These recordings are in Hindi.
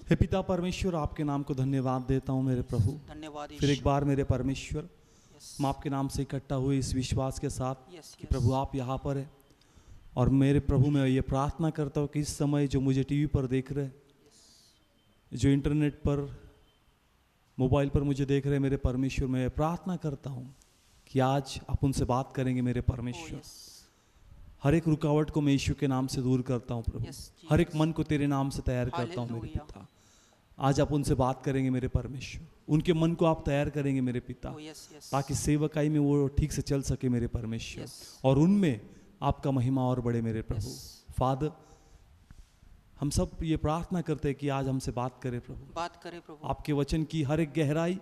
हे पिता परमेश्वर, आपके नाम को धन्यवाद देता हूँ मेरे प्रभु। धन्यवाद फिर एक यीशु। बार मेरे परमेश्वर, Yes. हम आपके नाम से इकट्ठा हुए इस विश्वास के साथ Yes, कि yes. प्रभु आप यहाँ पर है। और मेरे प्रभु, मैं ये प्रार्थना करता हूँ कि इस समय जो मुझे टीवी पर देख रहे हैं, जो इंटरनेट पर, मोबाइल पर मुझे देख रहे हैं, मेरे परमेश्वर, मैं प्रार्थना करता हूँ कि आज आप उनसे बात करेंगे मेरे Oh, परमेश्वर। yes. हर एक रुकावट को मैं यीशु के नाम से दूर करता हूँ प्रभु। Yes, हर एक Jesus. मन को तेरे नाम से तैयार करता हूँ मेरे Hallelujah. पिता। आज आप उनसे बात करेंगे मेरे परमेश्वर, उनके मन को आप तैयार करेंगे मेरे पिता, Oh, yes, yes. ताकि सेवकाई में वो ठीक से चल सके मेरे परमेश्वर, Yes. और उनमें आपका महिमा और बढ़े मेरे प्रभु। Yes. फादर, हम सब ये प्रार्थना करते हैं कि आज हमसे बात करें प्रभु, बात करे प्रभु। आपके वचन की हर एक गहराई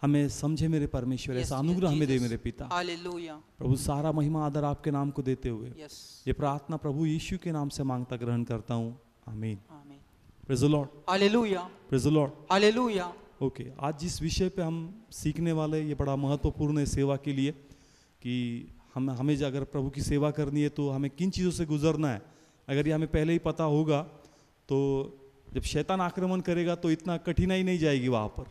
हमें समझे मेरे परमेश्वर, Yes, ऐसा yes, अनुग्रह हमें दे Jesus. मेरे पिता। Hallelujah. प्रभु, सारा महिमा आदर आपके नाम को देते हुए Yes. ये प्रार्थना प्रभु यीशु के नाम से मांगता ग्रहण करता हूँ, आमीन। Amen. Praise the Lord, Hallelujah. Praise the Lord. Hallelujah. Okay, आज जिस विषय पे हम सीखने वाले, ये बड़ा महत्वपूर्ण है सेवा के लिए, कि हमें अगर प्रभु की सेवा करनी है तो हमें किन चीज़ों से गुजरना है। अगर ये हमें पहले ही पता होगा तो जब शैतान आक्रमण करेगा तो इतना कठिनाई नहीं जाएगी वहाँ पर।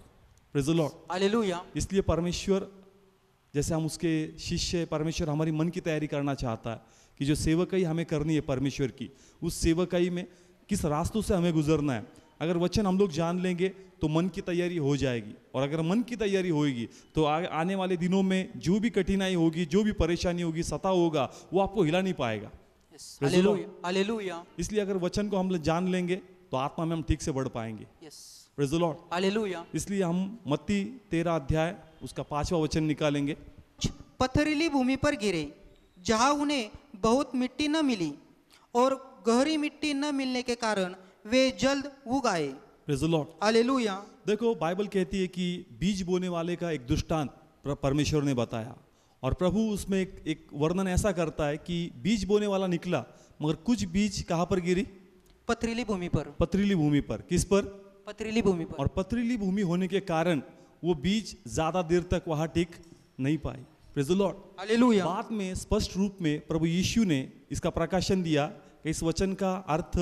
Praise the Lord. Hallelujah. इसलिए परमेश्वर, जैसे हम उसके शिष्य, परमेश्वर हमारी मन की तैयारी करना चाहता है कि जो सेवकाई हमें करनी है परमेश्वर की, उस सेवकाई में किस रास्तों से हमें गुजरना है। अगर वचन हम लोग जान लेंगे तो मन की तैयारी हो जाएगी, और अगर मन की तैयारी होगी तो आने वाले दिनों में जो भी कठिनाई होगी, जो भी परेशानी होगी, सताव होगा, वो आपको हिला नहीं पाएगा। Yes. Praise the Lord. Hallelujah. Hallelujah. इसलिए अगर वचन को हम लोग जान लेंगे तो आत्मा में हम ठीक से बढ़ पाएंगे। Yes. Praise the Lord. Hallelujah. इसलिए हम मत्ती 13 अध्याय उसका 5वां वचन निकालेंगे। पथरीली भूमि पर गिरे, जहाँ उन्हें बहुत मिट्टी न मिली, और गहरी मिट्टी न मिलने के कारण वे जल्द उग आए। Praise the Lord. हालेलुया। देखो, बाइबल कहती है कि बीज बोने वाले का एक दृष्टांत परमेश्वर ने बताया, और प्रभु उसमें एक वर्णन ऐसा करता है कि बीज बोने वाला निकला, मगर कुछ बीज कहाँ पर गिरी? पथरीली भूमि पर। पथरीली भूमि पर। किस पर? पथरीली भूमि पर। और पथरीली भूमि होने के कारण वो बीज ज्यादा देर तक वहां टिक नहीं पाई। Praise the Lord. हालेलुया। बाद में स्पष्ट रूप में प्रभु यीशु ने इसका प्रकाशन दिया कि इस वचन का अर्थ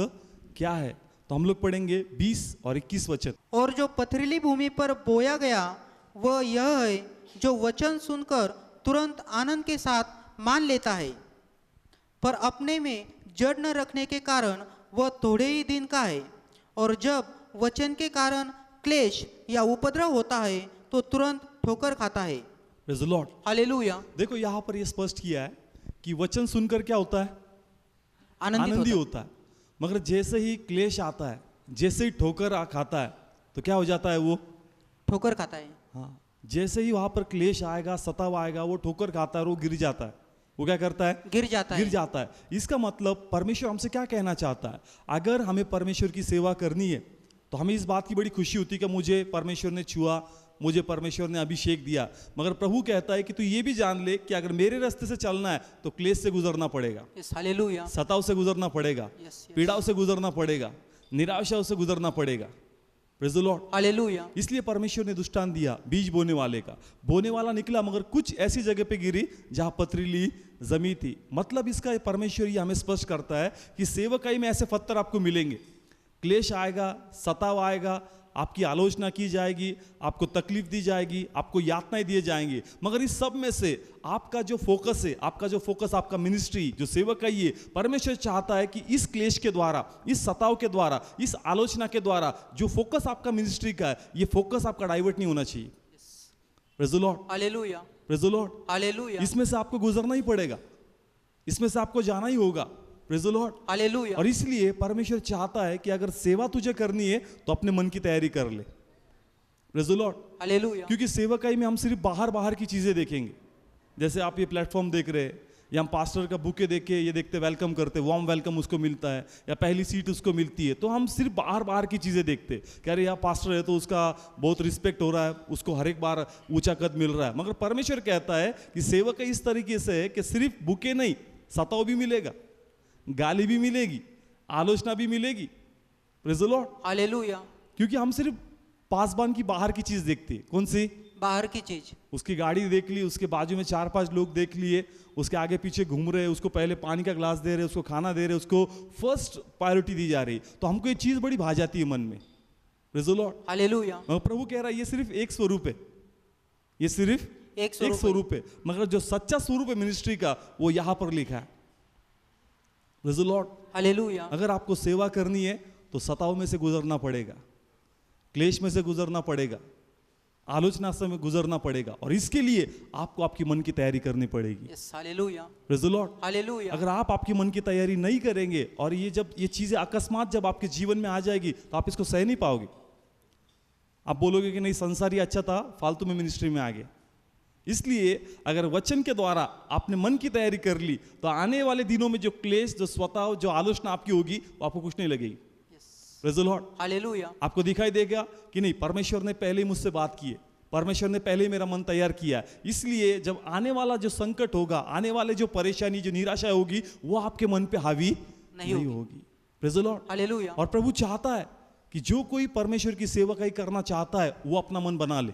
क्या है। तो हम लोग पढ़ेंगे 20 और 21 वचन। और जो पथरीली भूमि पर बोया गया वह यह है जो वचन सुनकर तुरंत आनंद के साथ मान लेता है, पर अपने में जड़ न रखने के कारण वह थोड़े ही दिन का है, और जब वचन के कारण क्लेश या उपद्रव होता है तो तुरंत ठोकर खाता है। Praise the Lord. हालेलुया। देखो, यहाँ पर ये स्पष्ट किया है कि वचन सुनकर क्या होता है? आनंदी होता है। मगर जैसे ही क्लेश आता है, जैसे ही ठोकर खाता है, तो क्या हो जाता है? वो ठोकर खाता है। हाँ, जैसे ही वहां पर क्लेश आएगा, सताव आएगा, वो ठोकर खाता है, वो गिर जाता है। वो क्या करता है? गिर जाता है। इसका मतलब परमेश्वर हमसे क्या कहना चाहता है? अगर हमें परमेश्वर की सेवा करनी है तो हमें इस बात की बड़ी खुशी होती है कि मुझे परमेश्वर ने छुआ, मुझे परमेश्वर ने अभिषेक दिया। मगर प्रभु कहता है कि तू ये भी जान ले कि अगर मेरे रास्ते से चलना है तो क्लेश से गुजरना पड़ेगा, हालेलुया। सताव से गुजरना पड़ेगा, पीड़ाओं से गुजरना पड़ेगा, निराशाओं से गुजरना पड़ेगा। Praise the Lord. हालेलुया। इसलिए परमेश्वर ने दृष्टांत दिया बीज बोने वाले का। बोने वाला निकला, मगर कुछ ऐसी जगह पे गिरी जहां पथरीली जमीन थी। मतलब इसका परमेश्वर ये हमें स्पष्ट करता है कि सेवकाई में ऐसे पत्थर आपको मिलेंगे, क्लेश आएगा, सताव आएगा, आपकी आलोचना की जाएगी, आपको तकलीफ दी जाएगी, आपको यातनाएं दिए जाएंगे, मगर इस सब में से आपका जो फोकस है, आपका मिनिस्ट्री, जो सेवकाई है, परमेश्वर चाहता है कि इस क्लेश के द्वारा, इस सताव के द्वारा, इस आलोचना के द्वारा जो फोकस आपका मिनिस्ट्री का है, ये फोकस आपका डाइवर्ट नहीं होना चाहिए। Praise the Lord. Hallelujah. Praise the Lord. Hallelujah. इसमें से आपको गुजरना ही पड़ेगा, इसमें से आपको जाना ही होगा। Praise the Lord. हालेलुया। और इसलिए परमेश्वर चाहता है कि अगर सेवा तुझे करनी है तो अपने मन की तैयारी कर ले। Praise the Lord. हालेलुया। क्योंकि सेवकाई में हम सिर्फ बाहर की चीजें देखेंगे। जैसे आप ये प्लेटफॉर्म देख रहे हैं, या हम पास्टर का बुके देख के ये देखते वेलकम करते, वार्म वेलकम उसको मिलता है, या पहली सीट उसको मिलती है, तो हम सिर्फ बाहर की चीजें देखते, कह रहे यहाँ पास्टर है तो उसका बहुत रिस्पेक्ट हो रहा है, उसको हर एक बार ऊंचा कद मिल रहा है। मगर परमेश्वर कहता है कि सेवकाई इस तरीके से है कि सिर्फ बुके नहीं, सताव भी मिलेगा, गाली भी मिलेगी, आलोचना भी मिलेगी। Praise the Lord. हालेलुया। क्योंकि हम सिर्फ पासबान की बाहर की चीज देखते हैं। कौन सी? बाहर की चीज। उसकी गाड़ी देख ली, उसके बाजू में 4-5 लोग देख लिए, उसके आगे पीछे घूम रहे, उसको पहले पानी का ग्लास दे रहे, उसको खाना दे रहे, उसको फर्स्ट प्रायोरिटी दी जा रही, तो हमको ये चीज बड़ी भा जाती है मन में। Praise the Lord. हालेलुया। मगर प्रभु कह रहा है ये सिर्फ एक स्वरूप है, ये सिर्फ एक एक स्वरूप है, मगर जो सच्चा स्वरूप है मिनिस्ट्री का वो यहाँ पर लिखा है। Praise the Lord. हालेलुया। अगर आपको सेवा करनी है तो सताव में से गुजरना पड़ेगा, क्लेश में से गुजरना पड़ेगा, आलोचना से में गुजरना पड़ेगा, और इसके लिए आपको आपकी मन की तैयारी करनी पड़ेगी। Yes, hallelujah. Praise the Lord. Hallelujah. अगर आप आपकी मन की तैयारी नहीं करेंगे और ये चीजें अकस्मात जब आपके जीवन में आ जाएगी तो आप इसको सह नहीं पाओगे। आप बोलोगे कि नहीं संसार ही अच्छा था, फालतू में मिनिस्ट्री में आ गए। इसलिए अगर वचन के द्वारा आपने मन की तैयारी कर ली तो आने वाले दिनों में जो क्लेश, जो स्वताव, जो आलोचना आपकी होगी वो आपको कुछ नहीं लगेगी। Praise the Lord. हालेलुया। आपको दिखाई देगा कि नहीं परमेश्वर ने पहले ही मुझसे बात की है, परमेश्वर ने पहले ही मेरा मन तैयार किया है। इसलिए जब आने वाला जो संकट होगा, आने वाले जो परेशानी, जो निराशा होगी, वो आपके मन पे हावी नहीं होगी। Praise the Lord. हालेलुया। और प्रभु चाहता है कि जो कोई परमेश्वर की सेवकाई करना चाहता है वो अपना मन बना ले,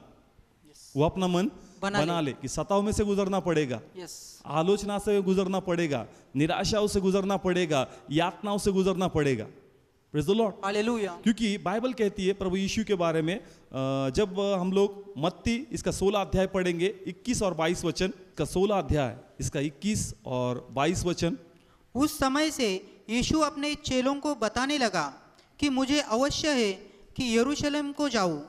वो अपना मन बना ले कि सताव में से गुजरना पड़ेगा, यस, आलोचना से गुजरना पड़ेगा, निराशाओं से गुजरना पड़ेगा, यातनाओं से गुजरना पड़ेगा। Praise the Lord. हालेलुया। क्योंकि बाइबल कहती है प्रभु यीशु के बारे में, जब हम लोग मत्ती इसका 16 अध्याय पढ़ेंगे, 21 और 22 वचन, का 16 अध्याय इसका 21 और 22 वचन। उस समय से यीशु अपने चेलों को बताने लगा कि मुझे अवश्य है कि यरूशलेम को जाऊं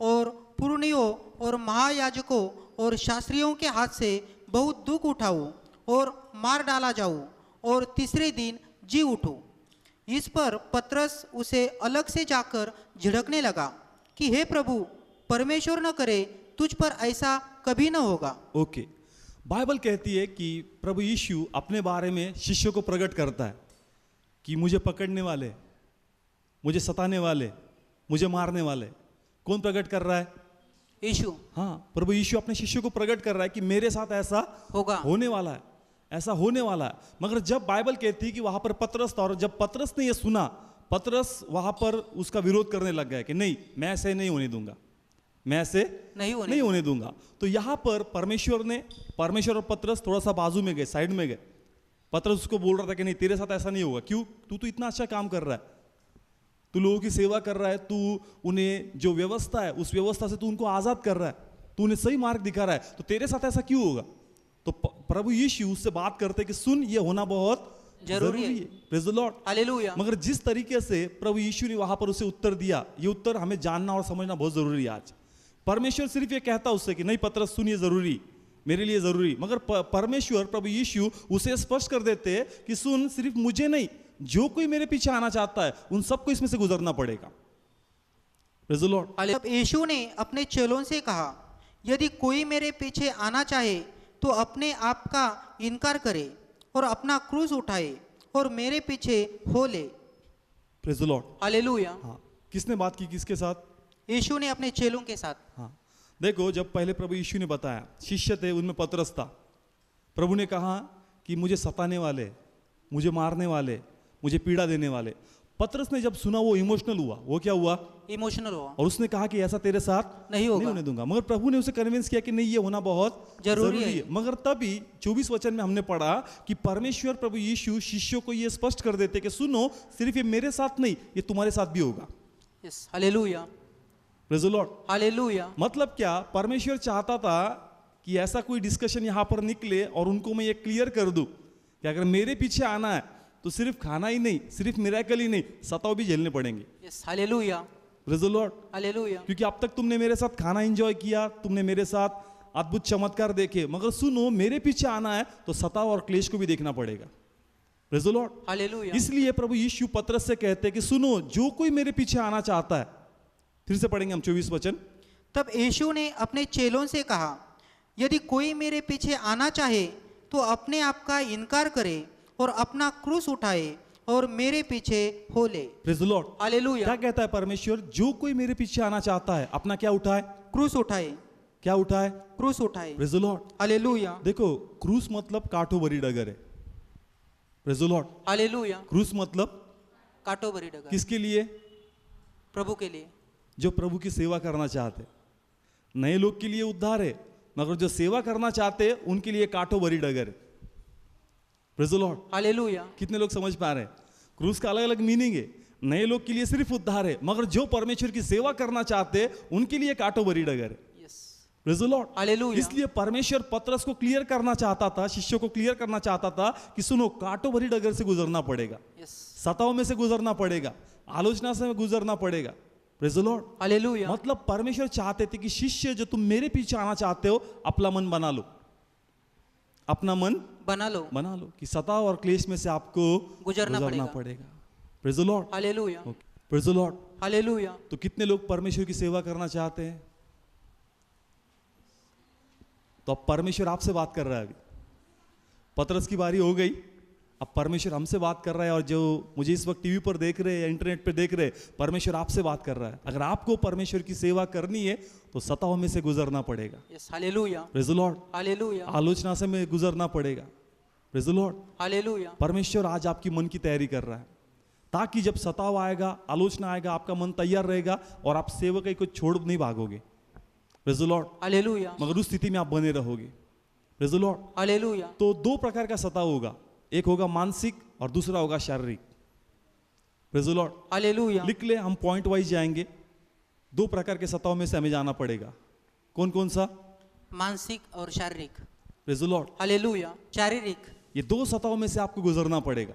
और पुरनियों और महायाजकों और शास्त्रियों के हाथ से बहुत दुख उठाऊं और मार डाला जाऊं और तीसरे दिन जी उठूं। इस पर पतरस उसे अलग से जाकर झिड़कने लगा कि हे प्रभु, परमेश्वर न करे तुझ पर ऐसा कभी न होगा। ओके, बाइबल कहती है कि प्रभु यीशु अपने बारे में शिष्यों को प्रकट करता है कि मुझे पकड़ने वाले, मुझे सताने वाले, मुझे मारने वाले। कौन प्रकट कर रहा है? यीशु। हाँ, प्रभु यीशु अपने शिष्यों को प्रकट कर रहा है कि मेरे साथ ऐसा होगा, होने वाला है, ऐसा होने वाला है। मगर जब बाइबल कहती है कि वहां पर पतरस था, और जब पतरस ने यह सुना, पतरस वहां पर उसका विरोध करने लग गया कि नहीं, मैं ऐसे नहीं होने दूंगा, मैं ऐसे नहीं होने दूंगा। तो यहां पर परमेश्वर और पतरस थोड़ा सा बाजू में गए, साइड में गए। पतरस उसको बोल रहा था कि नहीं, तेरे साथ ऐसा नहीं होगा। क्यों? तू तो इतना अच्छा काम कर रहा है, तू लोगों की सेवा कर रहा है, तू उन्हें जो व्यवस्था है उस व्यवस्था से तू उनको आजाद कर रहा है, तू उन्हें सही मार्ग दिखा रहा है, तो तेरे साथ ऐसा क्यों होगा? तो प्रभु यीशु उससे बात करते कि सुन, ये होना बहुत जरूरी है। Praise the Lord. हालेलुया। मगर जिस तरीके से प्रभु यीशु ने वहां पर उसे उत्तर दिया, ये उत्तर हमें जानना और समझना बहुत जरूरी है आज। परमेश्वर सिर्फ ये कहता उससे कि नहीं पतरस सुन, ये जरूरी, मेरे लिए जरूरी। मगर परमेश्वर प्रभु यीशु उसे स्पष्ट कर देते हैं कि सुन, सिर्फ मुझे नहीं, जो कोई मेरे पीछे आना चाहता है उन सबको इसमें से गुजरना पड़ेगा। Praise the Lord. तब यीशु ने अपने चेलों से कहा, यदि कोई मेरे पीछे आना चाहे तो अपने आप का इनकार करे और अपना क्रूस उठाए और मेरे पीछे हो ले। Praise the Lord. हालेलुया। हाँ, किसने बात की? किसके साथ? यीशु ने अपने चेलों के साथ। हाँ, देखो, जब पहले प्रभु यीशु ने बताया, शिष्य थे, उनमें पतरस था। प्रभु ने कहा कि मुझे सताने वाले, मुझे मारने वाले, मुझे पीड़ा देने वाले। पतरस ने जब सुना वो इमोशनल हुआ। वो क्या हुआ? इमोशनल हुआ और उसने कहा कि ऐसा तेरे साथ नहीं होने दूंगा। मगर प्रभु ने उसे कन्विंस किया कि नहीं, ये होना बहुत जरूरी है। मगर तभी 24 वचन में हमने पढ़ा कि परमेश्वर प्रभु यीशु शिष्यों को ये स्पष्ट कर देते कि सुनो, सिर्फ ये मेरे साथ नहीं, ये तुम्हारे साथ भी होगा। Yes, hallelujah. Praise the Lord. Hallelujah. मतलब क्या? परमेश्वर चाहता था कि ऐसा कोई डिस्कशन यहाँ पर निकले और उनको मैं ये क्लियर कर दूं कि अगर मेरे पीछे आना है तो सिर्फ खाना ही नहीं, सिर्फ मिरेकल ही नहीं, सताव भी झेलने पड़ेंगे। Yes, hallelujah. Praise the Lord. Hallelujah. क्योंकि अब तक तुमने मेरे साथ खाना एंजॉय किया, तुमने मेरे साथ अद्भुत चमत्कार देखे, मगर सुनो, मेरे पीछे आना है तो सताव और क्लेश को भी देखना पड़ेगा। Praise the Lord. हालेलुया। इसलिए प्रभु यीशु पतरस से कहते हैं कि सुनो, जो कोई मेरे पीछे आना चाहता है, फिर से पढ़ेंगे हम 24 वचन। तब यीशु ने अपने चेलों से कहा, यदि कोई मेरे पीछे आना चाहे तो अपने आप का इनकार करे और अपना क्रूस उठाए और मेरे पीछे हो ले। Praise the Lord. हालेलुया। क्या कहता है परमेश्वर? जो कोई मेरे पीछे आना चाहता है अपना क्या उठाए? क्रूस उठाए। क्या उठाए? क्रूस उठाए। Praise the Lord. हालेलुया। देखो, क्रूस मतलब कांटों भरी डगर है। Praise the Lord. हालेलुया। क्रूस मतलब कांटों भरी डगर। किसके लिए? प्रभु के लिए, जो प्रभु की सेवा करना चाहते। नए लोग के लिए उद्धार है, मगर जो सेवा करना चाहते उनके लिए कांटों भरी डगर है। Praise the Lord. हालेलुया। कितने लोग समझ पा रहे हैं? क्रूस का अलग अलग मीनिंग है। नए लोग के लिए सिर्फ उद्धार है, मगर जो परमेश्वर की सेवा करना चाहते हैं उनके लिए कांटों भरी डगर है। Praise the Lord. हालेलुया। इसलिए परमेश्वर पतरस को क्लियर करना चाहता था, शिष्यों को क्लियर करना चाहता था कि सुनो, कांटों भरी डगर से गुजरना पड़ेगा, सताव में से गुजरना पड़ेगा, आलोचना से गुजरना पड़ेगा। Praise the Lord. हालेलुया। मतलब परमेश्वर चाहते थे कि शिष्य जो तुम मेरे पीछे आना चाहते हो, अपना मन बना लो, अपना मन बना लो कि सताव और क्लेश में से आपको गुजरना पड़ेगा। Praise the Lord. Hallelujah. Okay. Praise the Lord. Hallelujah. तो कितने लोग परमेश्वर की सेवा करना चाहते हैं? तो अब परमेश्वर आपसे बात कर रहा है। अभी पतरस की बारी हो गई, अब परमेश्वर हमसे बात कर रहा है। और जो मुझे इस वक्त टीवी पर देख रहे हैं या इंटरनेट पर देख रहे हैं, परमेश्वर आपसे बात कर रहा है। अगर आपको परमेश्वर की सेवा करनी है तो सताव में से गुजरना पड़ेगा। Hallelujah. Praise the Lord. Hallelujah. आलोचना से में गुजरना पड़ेगा। Praise the Lord. हालेलुया। परमेश्वर आज आपकी मन की तैयारी कर रहा है, ताकि जब सताव आएगा, आलोचना आएगा, आपका मन तैयार रहेगा और आप सेवकाई को छोड़ नहीं भागोगे। Praise the Lord. हालेलुया। मगर उस स्थिति में आप बने रहोगे। Praise the Lord. हालेलुया। तो दो प्रकार का सताव होगा, एक होगा मानसिक और दूसरा होगा शारीरिक। Praise the Lord. हालेलुया। लिख ले, हम पॉइंट वाइज जाएंगे। दो प्रकार के सताव में से हमें जाना पड़ेगा। कौन कौन सा? मानसिक और शारीरिक। Praise the Lord. हालेलुया। शारीरिक, ये दो सताव में से आपको गुजरना पड़ेगा।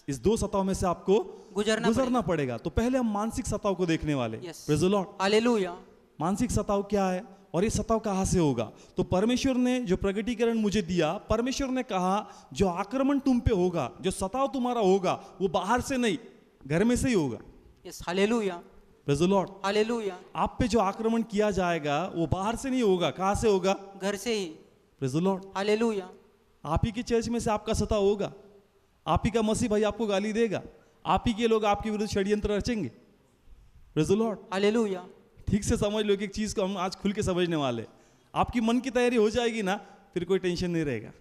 इस दो सताव में से आपको गुजरना पड़ेगा। तो पहले हम मानसिक सताव को देखने वाले। Praise the Lord. हालेलुया। मानसिक सताव क्या है और ये सताव कहाँ से होगा? तो परमेश्वर ने जो प्रगटीकरण मुझे दिया, परमेश्वर ने कहा जो आक्रमण तुम पे होगा, जो सताव तुम्हारा होगा, वो बाहर से नहीं, घर में से ही होगा। Hallelujah. Praise the Lord. Hallelujah. आप पे जो आक्रमण किया जाएगा वो बाहर से नहीं होगा। कहाँ से होगा? घर से ही। Praise the Lord. हालेलुया। आप ही की चर्च में से आपका सताव होगा, आप ही का मसीह भाई आपको गाली देगा, आप ही के लोग आपके विरुद्ध षड्यंत्र रचेंगे। Praise the Lord. हालेलुया। ठीक से समझ लो कि एक चीज को हम आज खुल के समझने वाले। आपकी मन की तैयारी हो जाएगी ना, फिर कोई टेंशन नहीं रहेगा।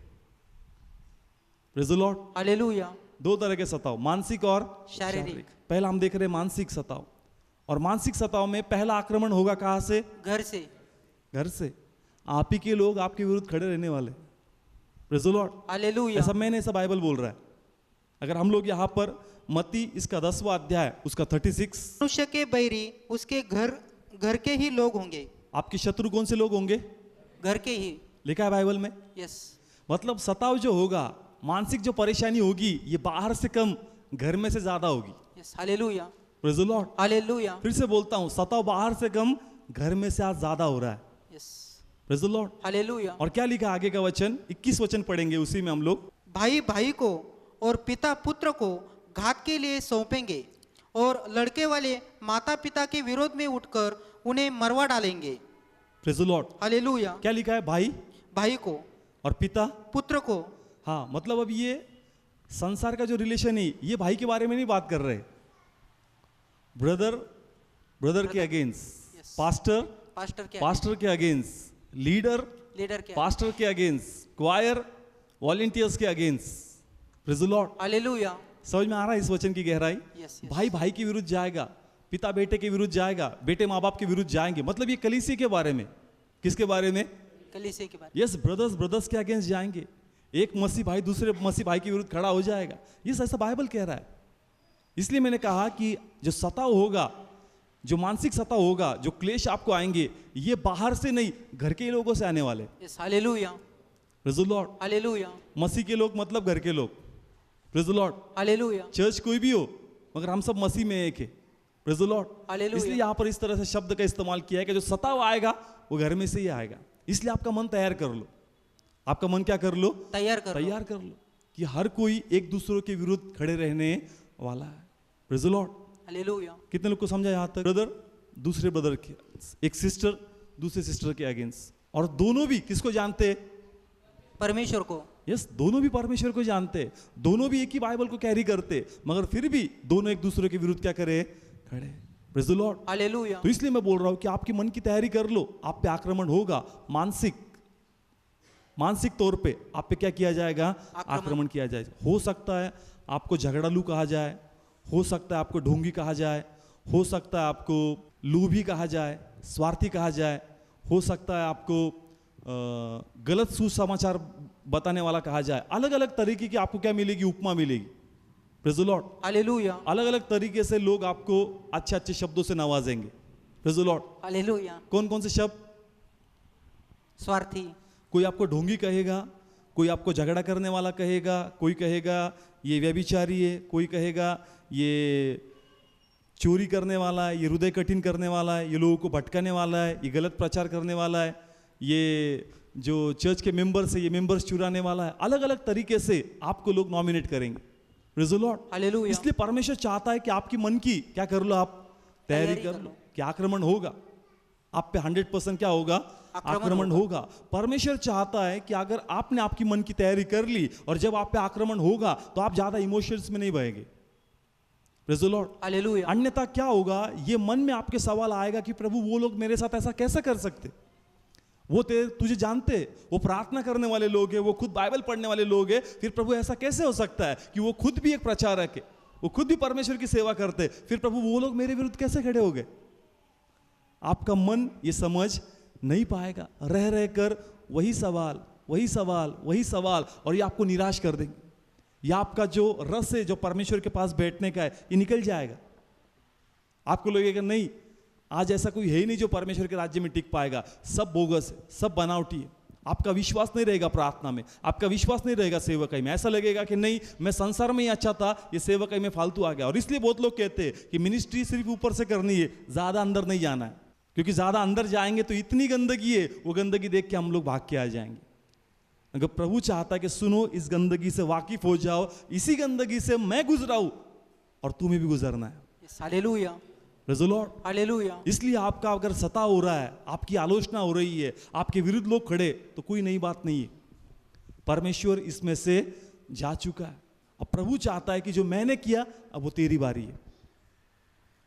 Praise the Lord. हालेलुया। दो तरह के सताव, मानसिक और शारीरिक। पहला हम देख रहे हैं मानसिक सताव। और मानसिक सताव में पहला आक्रमण होगा कहां से? घर से। घर से। आप ही के लोग आपके विरुद्ध खड़े रहने वाले। Praise the Lord. हालेलुया। ऐसा बाइबल बोल रहा है। अगर हम लोग यहाँ पर मत्ती इसका 10वां अध्याय उसका 36, मनुष्य के बैरी उसके घर के ही लोग होंगे। आपके शत्रु कौन से लोग होंगे? घर के ही। लिखा है बाइबल में। यस। मतलब सताव जो होगा, मानसिक जो परेशानी होगी, ये बाहर से कम घर में से ज्यादा होगी। Yes. Hallelujah. Praise the Lord. Hallelujah. फिर से बोलता हूँ, सताव बाहर से कम घर में से आज ज्यादा हो रहा है। Yes. Praise the Lord. Hallelujah. और क्या लिखा आगे का वचन? 21 वचन पढ़ेंगे, उसी में हम लोग। भाई भाई को और पिता पुत्र को घात के लिए सौंपेंगे और लड़के वाले माता पिता के विरोध में उठकर उन्हें मरवा डालेंगे। Praise the Lord. हालेलुया। क्या लिखा है? भाई को और पिता पुत्र को। हाँ, मतलब अब ये संसार का जो रिलेशन है, ये भाई के बारे में नहीं बात कर रहे। ब्रदर के अगेंस्ट, पास्टर के अगेंस्ट, लीडर के पास्टर के अगेंस्ट, क्वायर वॉलंटियर्स के against. Praise the Lord. Hallelujah. समझ में आ रहा है इस वचन की गहराई? भाई भाई के विरुद्ध जाएगा, पिता बेटे के विरुद्ध जाएगा, बेटे माँ बाप के विरुद्ध जाएंगे। मतलब ये कलीसिया के बारे में। किसके बारे में? कलीसिया के बारे में। यस, ब्रदर्स के अगेंस्ट जाएंगे। एक मसीह भाई दूसरे मसीह भाई के विरुद्ध खड़ा हो जाएगा। ये ऐसा बाइबल कह रहा है। इसलिए मैंने कहा कि जो सताव होगा, जो मानसिक सताव होगा, जो क्लेश आपको आएंगे, ये बाहर से नहीं, घर के लोगों से आने वाले। Hallelujah. Praise the Lord. Hallelujah. मसीह के लोग मतलब घर के लोग। Praise the Lord. Hallelujah. Church कोई भी हो, मगर हम सब मसीह में एक है। Praise the Lord. हालेलुया। इसलिए यहाँ पर इस तरह से शब्द का इस्तेमाल किया है कि जो सताव आएगा वो घर में से ही आएगा। इसलिए आपका मन तैयार कर लो। आपका मन क्या कर लो? तैयार कर लो कि हर कोई एक दूसरे के विरुद्ध खड़े रहने वाला है। Praise the Lord. हालेलुया। कितने लोग को समझा यहाँ तक? ब्रदर दूसरे ब्रदर के, एक सिस्टर दूसरे सिस्टर के अगेंस्ट, और दोनों भी किसको जानते हैं? परमेश्वर को। यस, दोनों भी परमेश्वर को जानते, दोनों भी एक ही बाइबल को कैरी करते, मगर फिर भी दोनों एक दूसरे के विरुद्ध क्या करे? खड़े। Praise the Lord. हालेलुया। तो इसलिए मैं बोल रहा हूं कि आपके मन की तैयारी कर लो। आप पे आक्रमण होगा, मानसिक तौर पे आप पे क्या किया जाएगा? आक्रमण किया जाएगा। हो सकता है आपको झगड़ालू कहा जाए, हो सकता है आपको ढोंगी कहा जाए, हो सकता है आपको लोभी कहा जाए, स्वार्थी कहा जाए, हो सकता है आपको गलत सुसमाचार बताने वाला कहा जाए। अलग अलग तरीके की आपको क्या मिलेगी? उपमा मिलेगी। Praise the Lord. हालेलुया, अलग अलग तरीके से लोग आपको अच्छे अच्छे शब्दों से नवाजेंगे। Praise the Lord. हालेलुया। कौन कौन से शब्द? स्वार्थी, कोई आपको ढोंगी कहेगा, कोई आपको झगड़ा करने वाला कहेगा, कोई कहेगा ये व्यभिचारी है, कोई कहेगा ये चोरी करने वाला है, ये हृदय कठिन करने वाला है, ये लोगों को भटकाने वाला है, ये गलत प्रचार करने वाला है, ये जो चर्च के मेंबर्स है ये मेंबर्स चुराने वाला है। अलग अलग तरीके से आपको लोग नॉमिनेट करेंगे। Praise the Lord. हालेलुया। इसलिए परमेश्वर चाहता है कि आपकी मन की क्या कर लो, आप तैयारी कर लो कि आक्रमण होगा आप पे, 100% क्या होगा, आक्रमण होगा। परमेश्वर चाहता है कि अगर आपने आपकी मन की तैयारी कर ली और जब आप पे आक्रमण होगा तो आप ज्यादा इमोशंस में नहीं बहेंगे। Praise the Lord. हालेलुया। अन्यथा क्या होगा, ये मन में आपके सवाल आएगा कि प्रभु वो लोग मेरे साथ ऐसा कैसे कर सकते, वो तुझे जानते, वो प्रार्थना करने वाले लोग हैं, वो खुद बाइबल पढ़ने वाले लोग हैं, फिर प्रभु ऐसा कैसे हो सकता है कि वो खुद भी एक प्रचारक है, वो खुद भी परमेश्वर की सेवा करते, फिर प्रभु वो लोग मेरे विरुद्ध कैसे खड़े हो गए। आपका मन ये समझ नहीं पाएगा, रह रह कर वही सवाल वही सवाल वही सवाल, और ये आपको निराश कर देंगे। ये आपका जो रस है जो परमेश्वर के पास बैठने का है ये निकल जाएगा। आपको लगेगा नहीं आज ऐसा कोई है ही नहीं जो परमेश्वर के राज्य में टिक पाएगा, सब बोगस है, सब बनावटी है। आपका विश्वास नहीं रहेगा प्रार्थना में, आपका विश्वास नहीं रहेगा सेवकाई में। ऐसा लगेगा कि नहीं मैं संसार में ही अच्छा था, ये सेवकाई में फालतू आ गया। और इसलिए बहुत लोग कहते हैं कि मिनिस्ट्री सिर्फ ऊपर से करनी है, ज्यादा अंदर नहीं जाना है, क्योंकि ज्यादा अंदर जाएंगे तो इतनी गंदगी है, वो गंदगी देख के हम लोग भाग के आ जाएंगे। अगर प्रभु चाहता है कि सुनो इस गंदगी से वाकिफ हो जाओ, इसी गंदगी से मैं गुजरा हूं और तुम्हें भी गुजरना है। Hallelujah, praise the Lord. Hallelujah. इसलिए आपका अगर सता हो रहा है, आपकी आलोचना हो रही है, आपके विरुद्ध लोग खड़े, तो कोई नई बात नहीं है, परमेश्वर इसमें से जा चुका है। अब प्रभु चाहता है कि जो मैंने किया अब वो तेरी बारी है।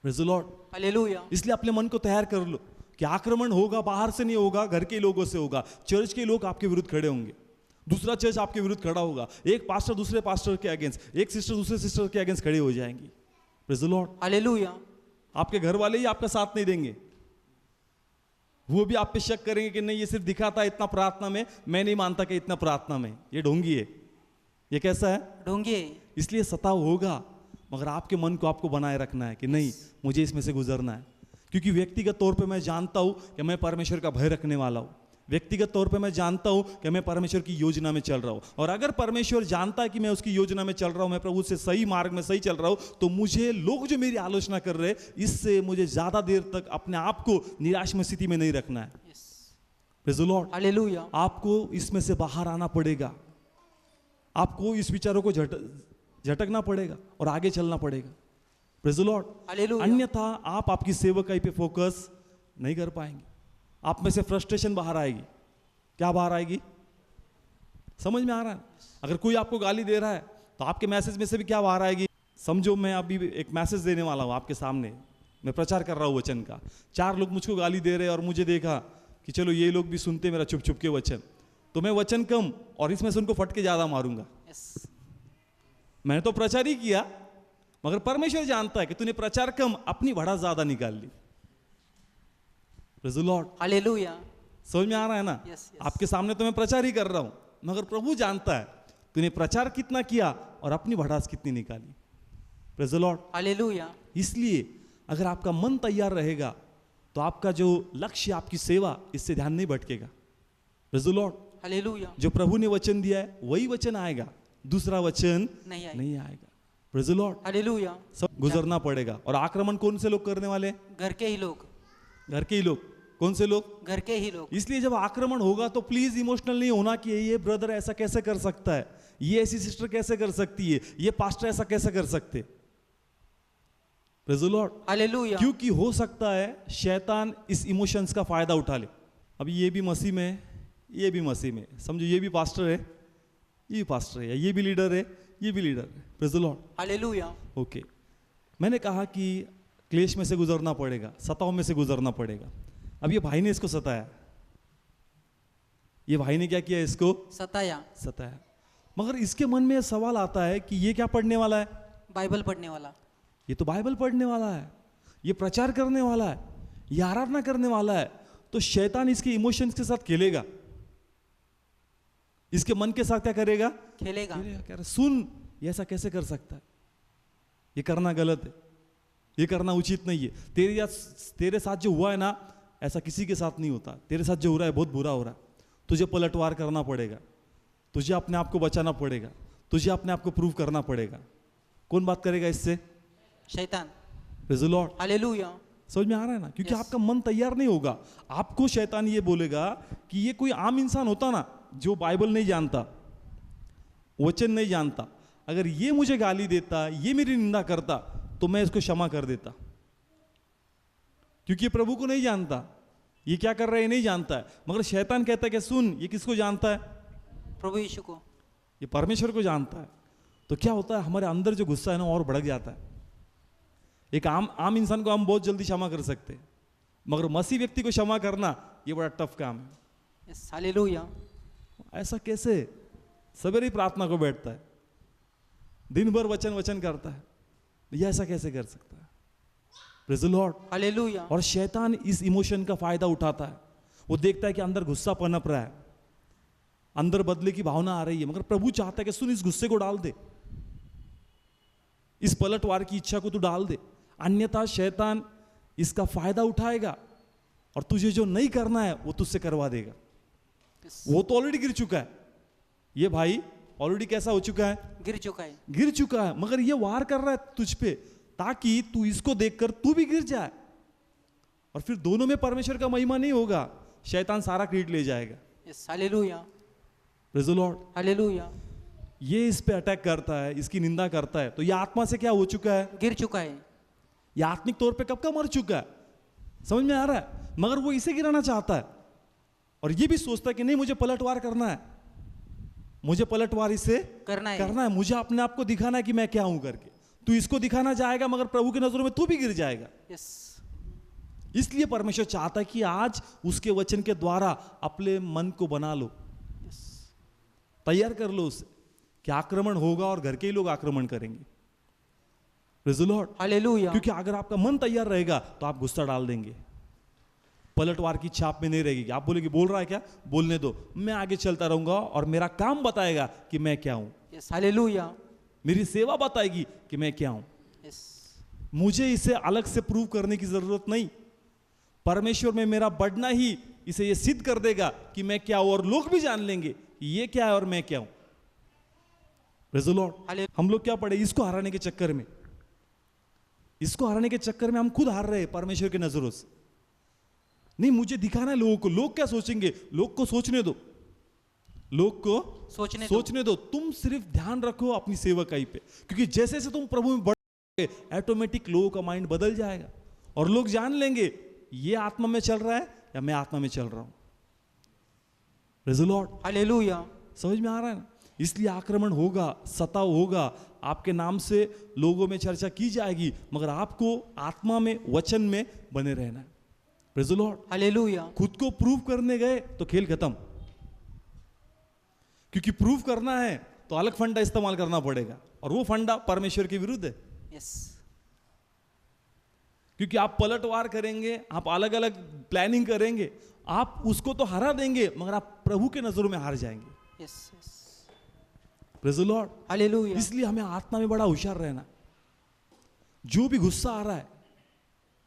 Praise the Lord. हालेलुया। इसलिए अपने मन को तैयार कर लो कि आक्रमण होगा, बाहर से नहीं होगा, घर के लोगों से होगा। चर्च के लोग आपके विरुद्ध खड़े होंगे, दूसरा चर्च आपके विरुद्ध खड़ा होगा, एक पास्टर दूसरे पास्टर के अगेंस्ट, एक सिस्टर दूसरे सिस्टर के अगेंस्ट खड़ी हो जाएंगी। Praise the Lord. हालेलुया। आपके घर वाले ही आपका साथ नहीं देंगे, वो भी आप पे शक करेंगे कि नहीं ये सिर्फ दिखाता है इतना प्रार्थना में, मैं नहीं मानता कि इतना प्रार्थना में, ये ढोंगी है, ये कैसा है, ढोंगी। इसलिए सताव होगा, मगर आपके मन को आपको बनाए रखना है कि नहीं मुझे इसमें से गुजरना है। क्योंकि व्यक्तिगत तौर पे मैं जानता हूं कि मैं परमेश्वर का भय रखने वाला हूं, व्यक्तिगत तौर पे मैं जानता हूं कि मैं परमेश्वर की योजना में चल रहा हूं। और अगर परमेश्वर जानता है कि मैं उसकी योजना में चल रहा हूं, मैं प्रभु से सही मार्ग में सही चल रहा हूं, तो मुझे लोग जो मेरी आलोचना कर रहे हैं इससे मुझे ज्यादा देर तक अपने आप को निराश में स्थिति में नहीं रखना है। Praise the Lord. हालेलुया। आपको इसमें से बाहर आना पड़ेगा, आपको इस विचारों को झटकना पड़ेगा और आगे चलना पड़ेगा। Praise the Lord. हालेलुया। अन्यथा आप आपकी सेवकाई पे फोकस नहीं कर पाएंगे, आप में से फ्रस्ट्रेशन बाहर आएगी। क्या बाहर आएगी, समझ में आ रहा है? अगर कोई आपको गाली दे रहा है तो आपके मैसेज में से भी क्या बाहर आएगी। समझो मैं अभी एक मैसेज देने वाला हूं आपके सामने, मैं प्रचार कर रहा हूं वचन का, 4 लोग मुझको गाली दे रहे हैं और मुझे देखा कि चलो ये लोग भी सुनते मेरा चुप चुप के वचन, तो मैं वचन कम और इसमें से उनको फटके ज्यादा मारूंगा। मैंने तो प्रचार ही किया, मगर परमेश्वर जानता है कि तूने प्रचार कम अपनी भड़ास ज्यादा निकाल ली। Praise the Lord. हालेलुया। समझ में आ रहा है ना? Yes, yes. आपके सामने तो मैं प्रचार ही कर रहा हूं, मगर प्रभु जानता है तूने प्रचार कितना किया और अपनी भड़ास कितनी निकाली। Praise the Lord. हालेलुया। इसलिए अगर आपका मन तैयार रहेगा तो आपका जो लक्ष्य आपकी सेवा इससे ध्यान नहीं भटकेगा। Praise the Lord. हालेलुया। जो प्रभु ने वचन दिया है वही वचन आएगा, दूसरा वचन नहीं आएगा। Praise the Lord. हालेलुया। सब गुजरना पड़ेगा। और आक्रमण कौन से लोग करने वाले? घर के ही लोग, घर के ही लोग। कौन से लोग? घर के ही लोग। इसलिए जब आक्रमण होगा तो प्लीज इमोशनल नहीं होना कि ये ब्रदर ऐसा कैसे कर सकता है, ये ऐसी सिस्टर कैसे कर सकती है, ये पास्टर ऐसा कैसे कर सकते। Praise the Lord. हालेलुया। क्योंकि हो सकता है शैतान इस इमोशंस का फायदा उठा ले। अब ये भी मसीह में, ये भी मसीह में, समझो ये भी पास्टर है, ये भी पास्टर है, ये भी लीडर है, ये भी लीडर है। Praise the Lord. Hallelujah. Okay, मैंने कहा कि क्लेश में से गुजरना पड़ेगा, सताव में से गुजरना पड़ेगा। अब ये भाई ने इसको सताया, ये भाई ने क्या किया, इसको सताया। मगर इसके मन में सवाल आता है कि ये क्या पढ़ने वाला है? बाइबल पढ़ने वाला। ये तो बाइबल पढ़ने वाला है, ये प्रचार करने वाला है, ये आराधना करने वाला है, तो शैतान इसके इमोशंस के साथ खेलेगा, इसके मन के साथ क्या करेगा? खेलेगा। कह रहा सुन ये ऐसा कैसे कर सकता है, ये करना गलत है, ये करना उचित नहीं है। तेरे साथ जो हुआ है ना, ऐसा किसी के साथ नहीं होता। तेरे साथ जो हो रहा है बहुत बुरा हो रहा है, तुझे पलटवार करना पड़ेगा, तुझे अपने आप को बचाना पड़ेगा, तुझे अपने आप को प्रूव करना पड़ेगा। कौन बात करेगा इससे? शैतान। Praise the Lord. हालेलुया। समझ में आ रहा है ना? क्योंकि Yes. आपका मन तैयार नहीं होगा। आपको शैतान ये बोलेगा कि ये कोई आम इंसान होता ना, जो बाइबल नहीं जानता, वचन नहीं जानता, अगर ये मुझे गाली देता, ये मेरी निंदा करता, तो मैं इसको क्षमा कर देता। क्योंकि ये प्रभु को नहीं जानता, ये क्या कर रहा है ये नहीं जानता है। मगर शैतान कहता है कि सुन, ये किसको जानता है? प्रभु यीशु को। ये परमेश्वर को जानता है। तो क्या होता है, हमारे अंदर जो गुस्सा है ना और भड़क जाता है। एक आम इंसान को हम बहुत जल्दी क्षमा कर सकते हैं, मगर मसीह व्यक्ति को क्षमा करना ये बड़ा टफ काम है। Yes, hallelujah. ऐसा कैसे? सवेरे ही प्रार्थना को बैठता है, दिन भर वचन करता है, ये ऐसा कैसे कर सकता है? Praise the Lord. हालेलुया। और शैतान इस इमोशन का फायदा उठाता है। वो देखता है कि अंदर गुस्सा पनप रहा है, अंदर बदले की भावना आ रही है, मगर प्रभु चाहता है कि सुन, इस गुस्से को डाल दे, इस पलटवार की इच्छा को तू डाल दे, अन्यथा शैतान इसका फायदा उठाएगा और तुझे जो नहीं करना है वो तुझसे करवा देगा। यस, वो तो ऑलरेडी गिर चुका है, ये भाई ऑलरेडी कैसा हो चुका है? गिर चुका है। गिर चुका है, मगर ये वार कर रहा है तुझ पे, ताकि तू इसको देखकर तू भी गिर जाए, और फिर दोनों में परमेश्वर का महिमा नहीं होगा, शैतान सारा क्रेडिट ले जाएगा। Yes, hallelujah. Praise the Lord. Hallelujah. ये इस पे अटैक करता है, इसकी निंदा करता है, तो ये आत्मा से क्या हो चुका है? गिर चुका है। ये आत्मिक तौर पे कब का मर चुका है। समझ में आ रहा है? मगर वो इसे गिराना चाहता है, और ये भी सोचता है कि नहीं, मुझे पलटवार करना है, मुझे पलटवार इसे करना है। मुझे अपने आप को दिखाना है कि मैं क्या हूं करके। तू इसको दिखाना जाएगा, मगर प्रभु की नजरों में तू भी गिर जाएगा। यस, इसलिए परमेश्वर चाहता है कि आज उसके वचन के द्वारा अपने मन को बना लो, यस, तैयार कर लो उसे, कि आक्रमण होगा और घर के ही लोग आक्रमण करेंगे। Praise the Lord. हालेलुया। क्योंकि अगर आपका मन तैयार रहेगा तो आप गुस्सा डाल देंगे, पलटवार की छाप में नहीं रहेगी। आप बोलेंगे बोल रहा है क्या, बोलने दो, मैं आगे चलता रहूंगा और मेरा काम बताएगा कि मैं क्या हूं, यस, हालेलुया। मेरी सेवा बताएगी कि मैं क्या हूं। यस, मुझे इसे अलग से प्रूव करने की जरूरत नहीं, परमेश्वर में मेरा बढ़ना ही इसे ये सिद्ध कर देगा कि मैं क्या हूं, और लोग भी जान लेंगे ये क्या है और मैं क्या हूं। Praise the Lord. हाले- हम लोग क्या पढ़े, इसको हराने के चक्कर में, इसको हराने के चक्कर में हम खुद हार रहे हैं परमेश्वर के नजरों से। नहीं, मुझे दिखाना है लोगों को, लोग क्या सोचेंगे, लोग को सोचने दो, लोग को सोचने दो। तुम सिर्फ ध्यान रखो अपनी सेवकाई पे, क्योंकि जैसे जैसे तुम प्रभु में बढ़ोगे, ऑटोमेटिक लोगों का माइंड बदल जाएगा, और लोग जान लेंगे ये आत्मा में चल रहा है या मैं आत्मा में चल रहा हूं। Praise the Lord. हालेलुया। समझ में आ रहा है ना? इसलिए आक्रमण होगा, सताव होगा, आपके नाम से लोगों में चर्चा की जाएगी, मगर आपको आत्मा में, वचन में बने रहना है। Praise the Lord. हालेलुया। खुद को प्रूव करने गए तो खेल खत्म, क्योंकि प्रूव करना है तो अलग फंडा इस्तेमाल करना पड़ेगा, और वो फंडा परमेश्वर के विरुद्ध है। यस, क्योंकि आप पलटवार करेंगे, आप अलग अलग प्लानिंग करेंगे, आप उसको तो हरा देंगे, मगर आप प्रभु के नजरों में हार जाएंगे। Yes, yes, praise the Lord. Hallelujah. इसलिए हमें आत्मा में बड़ा होशियार रहना। जो भी गुस्सा आ रहा है,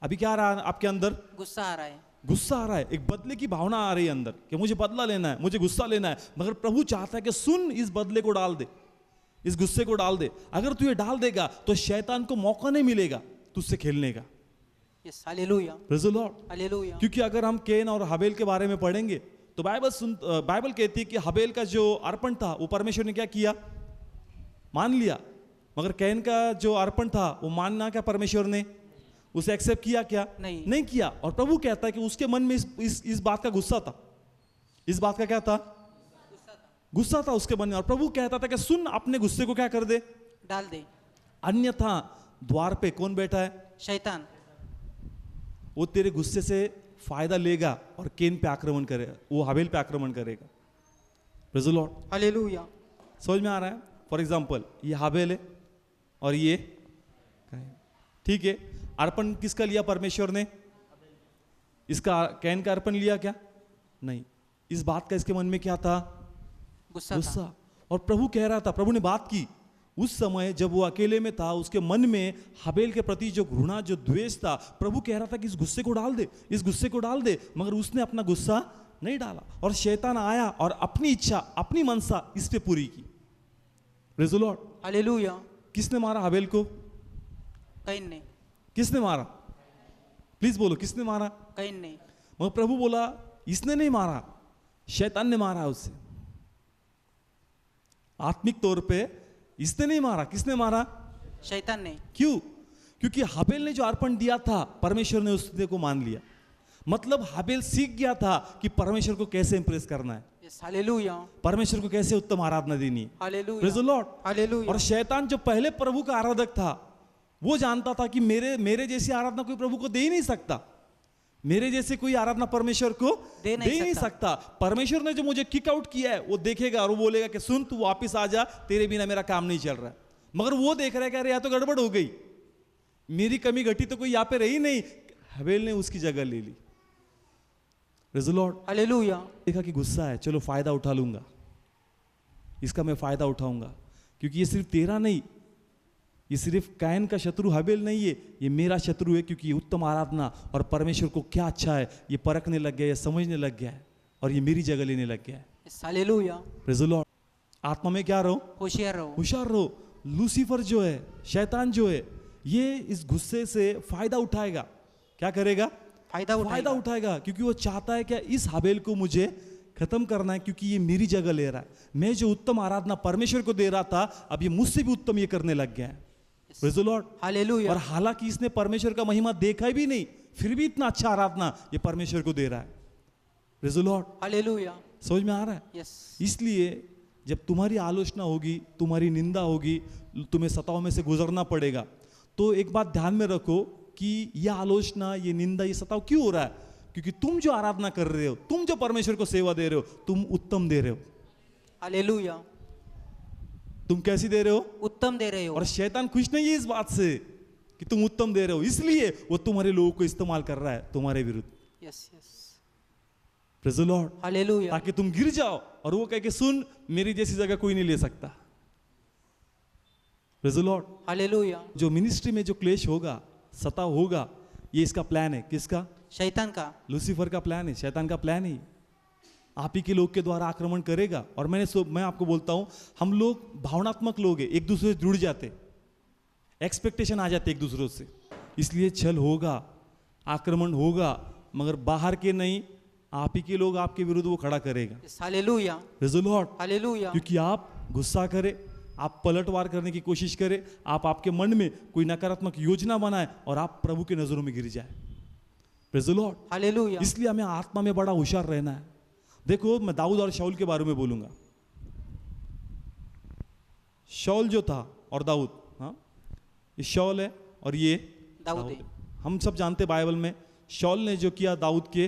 अभी क्या आ रहा है आपके अंदर? गुस्सा आ रहा है। गुस्सा आ रहा है, एक बदले की भावना आ रही है अंदर, कि मुझे बदला लेना है, मुझे गुस्सा लेना है, मगर प्रभु चाहता है कि सुन, इस बदले को डाल दे, इस गुस्से को डाल दे। अगर तू ये डाल देगा तो शैतान को मौका नहीं मिलेगा तुझसे खेलने का। Yes, hallelujah. Praise the Lord. Hallelujah. क्योंकि अगर हम कैन और हबेल के बारे में पढ़ेंगे तो बाइबल कहती है कि हबेल का जो अर्पण था वो परमेश्वर ने क्या किया, मान लिया, मगर कैन का जो अर्पण था वो मानना क्या परमेश्वर ने उसे एक्सेप्ट किया क्या? नहीं किया। और प्रभु कहता है कि उसके मन में इस बात का गुस्सा था। इस बात का क्या था? गुस्सा था उसके मन में। और प्रभु कहता था कि सुन, अपने गुस्से को क्या कर दे, डाल दे, अन्यथा द्वार पे कौन बैठा है? शैतान। वो तेरे गुस्से से फायदा लेगा और कैन पे आक्रमण करेगा, वो हबेल पे आक्रमण करेगा। Praise the Lord. हालेलुया। समझ में आ रहा है? फॉर एग्जाम्पल, ये हबेल है और ये ठीक है, अर्पण किसका लिया परमेश्वर ने? इसका, कैन का अर्पण लिया क्या? नहीं। इस बात का इसके मन में क्या था? गुस्सा था। गुस्सा। और प्रभु कह रहा था, प्रभु ने बात की, उस समय जब वो अकेले में था, उसके मन में हाबेल के प्रति जो घृणा, जो द्वेष था, प्रभु कह रहा था कि इस गुस्से को डाल दे, इस गुस्से को डाल दे, मगर उसने अपना गुस्सा नहीं डाला और शैतान आया और अपनी इच्छा, अपनी मनसा इस पे पूरी की। Praise the Lord. हालेलुया। किसने मारा हाबेल को? कैन ने। किसने मारा? प्लीज बोलो, किसने मारा? कैन ने। मगर प्रभु बोला इसने नहीं मारा, शैतान ने मारा उसे। आत्मिक तौर पे इसने नहीं मारा, किसने मारा? शैतान ने। क्यों? क्योंकि हाबेल ने जो अर्पण दिया था, परमेश्वर ने उसने को मान लिया। मतलब हाबेल सीख गया था कि परमेश्वर को कैसे इंप्रेस करना है, यस, हालेलुया। परमेश्वर को कैसे उत्तम आराधना देनी है। Hallelujah. Praise the Lord. Hallelujah. और शैतान जो पहले प्रभु का आराधक था, वो जानता था कि मेरे जैसी आराधना कोई प्रभु को दे ही नहीं सकता, मेरे जैसे कोई आराधना परमेश्वर को दे नहीं सकता। परमेश्वर ने जो मुझे किक आउट किया है, वो देखेगा और वो बोलेगा कि सुन, तू वापस आ जा, तेरे बिना मेरा काम नहीं चल रहा है। मगर वो देख रहा है कि अरे यहाँ तो गड़बड़ हो गई, मेरी कमी घटी तो कोई यहाँ पे रही नहीं, हाबेल ने उसकी जगह ले ली। Praise the Lord. हालेलुया। देखा कि गुस्सा है, चलो फायदा उठा लूंगा, इसका मैं फायदा उठाऊंगा, क्योंकि ये सिर्फ तेरा नहीं, ये सिर्फ कैन का शत्रु हाबेल नहीं है, ये मेरा शत्रु है, क्योंकि ये उत्तम आराधना और परमेश्वर को क्या अच्छा है ये परखने लग गया है, समझने लग गया है, और ये मेरी जगह लेने लग गया है। Yes, hallelujah. Praise the Lord. आत्मा में क्या रहो? होशियार रहो। होशियार रहो। लूसीफर जो है, शैतान जो है, ये इस गुस्से से फायदा उठाएगा। क्या करेगा? फायदा फायदा उठाएगा। उठाएगा, क्योंकि वो चाहता है क्या, इस हाबेल को मुझे खत्म करना है, क्योंकि ये मेरी जगह ले रहा है। मैं जो उत्तम आराधना परमेश्वर को दे रहा था, अब ये मुझसे भी उत्तम ये करने लग गया है। Praise the Lord. हालेलुया। और हालांकि इसने परमेश्वर का महिमा देखा भी नहीं, फिर भी इतना अच्छा आराधना ये परमेश्वर को दे रहा है। Praise the Lord. हालेलुया। समझ में आ रहा है? यस। इसलिए जब तुम्हारी आलोचना होगी, तुम्हारी निंदा होगी, तुम्हें सताओं में से गुजरना पड़ेगा, तो एक बात ध्यान में रखो कि यह आलोचना, ये निंदा, ये सताव क्यों हो रहा है? क्योंकि तुम जो आराधना कर रहे हो, तुम जो परमेश्वर को सेवा दे रहे हो, तुम उत्तम दे रहे हो। हालेलुया। तुम कैसी दे रहे हो? उत्तम दे रहे हो। और शैतान खुश नहीं है इस बात से कि तुम उत्तम दे रहे हो, इसलिए वो तुम्हारे लोगों को इस्तेमाल कर रहा है तुम्हारे विरुद्ध। Yes, yes. Praise the Lord. Hallelujah. ताकि तुम गिर जाओ और वो कह के सुन, मेरी जैसी जगह कोई नहीं ले सकता। Praise the Lord. हालेलुया। जो मिनिस्ट्री में जो क्लेश होगा, सताव होगा, ये इसका प्लान है। किसका? शैतान का। लूसीफर का प्लान है, शैतान का प्लान है। आप ही के लोग के द्वारा आक्रमण करेगा। और मैं आपको बोलता हूं, हम लोग भावनात्मक लोग हैं, एक दूसरे से जुड़ जाते, एक्सपेक्टेशन आ जाते एक दूसरे से, इसलिए छल होगा, आक्रमण होगा, मगर बाहर के नहीं, आप ही के लोग आपके विरुद्ध वो खड़ा करेगा। Hallelujah. Praise the Lord. Hallelujah. क्योंकि आप गुस्सा करें, आप पलटवार करने की कोशिश करें, आप आपके मन में कोई नकारात्मक योजना बनाए और आप प्रभु की नजरों में गिर जाए। Praise the Lord. हालेलुया। इसलिए हमें आत्मा में बड़ा होशियार रहना है। देखो, मैं दाऊद और शाऊल के बारे में बोलूंगा। शाऊल जो था और दाऊद, हाँ, ये शाऊल है और ये दाऊद है। हम सब जानते बाइबल में शाऊल ने जो किया, दाऊद के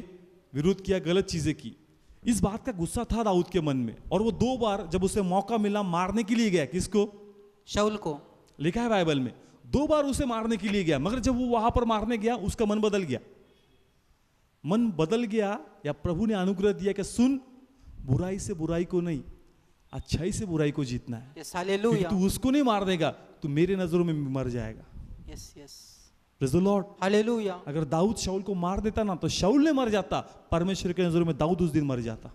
विरुद्ध किया, गलत चीजें की। इस बात का गुस्सा था दाऊद के मन में, और वो 2 बार जब उसे मौका मिला मारने के लिए गया। किसको? शाऊल को। लिखा है बाइबल में 2 बार उसे मारने के लिए गया, मगर जब वो वहां पर मारने गया, उसका मन बदल गया। मन बदल गया, या प्रभु ने अनुग्रह दिया कि सुन, बुराई से बुराई को नहीं, अच्छाई से बुराई को जीतना है। Yes, hallelujah. तू उसको नहीं मार देगा, तू मेरे नजरों में मर जाएगा। Yes, yes. Praise the Lord. Hallelujah. अगर दाऊद शाऊल को मार देता ना, तो शाऊल ने मर जाता, परमेश्वर के नजरों में दाऊद उस दिन मर जाता।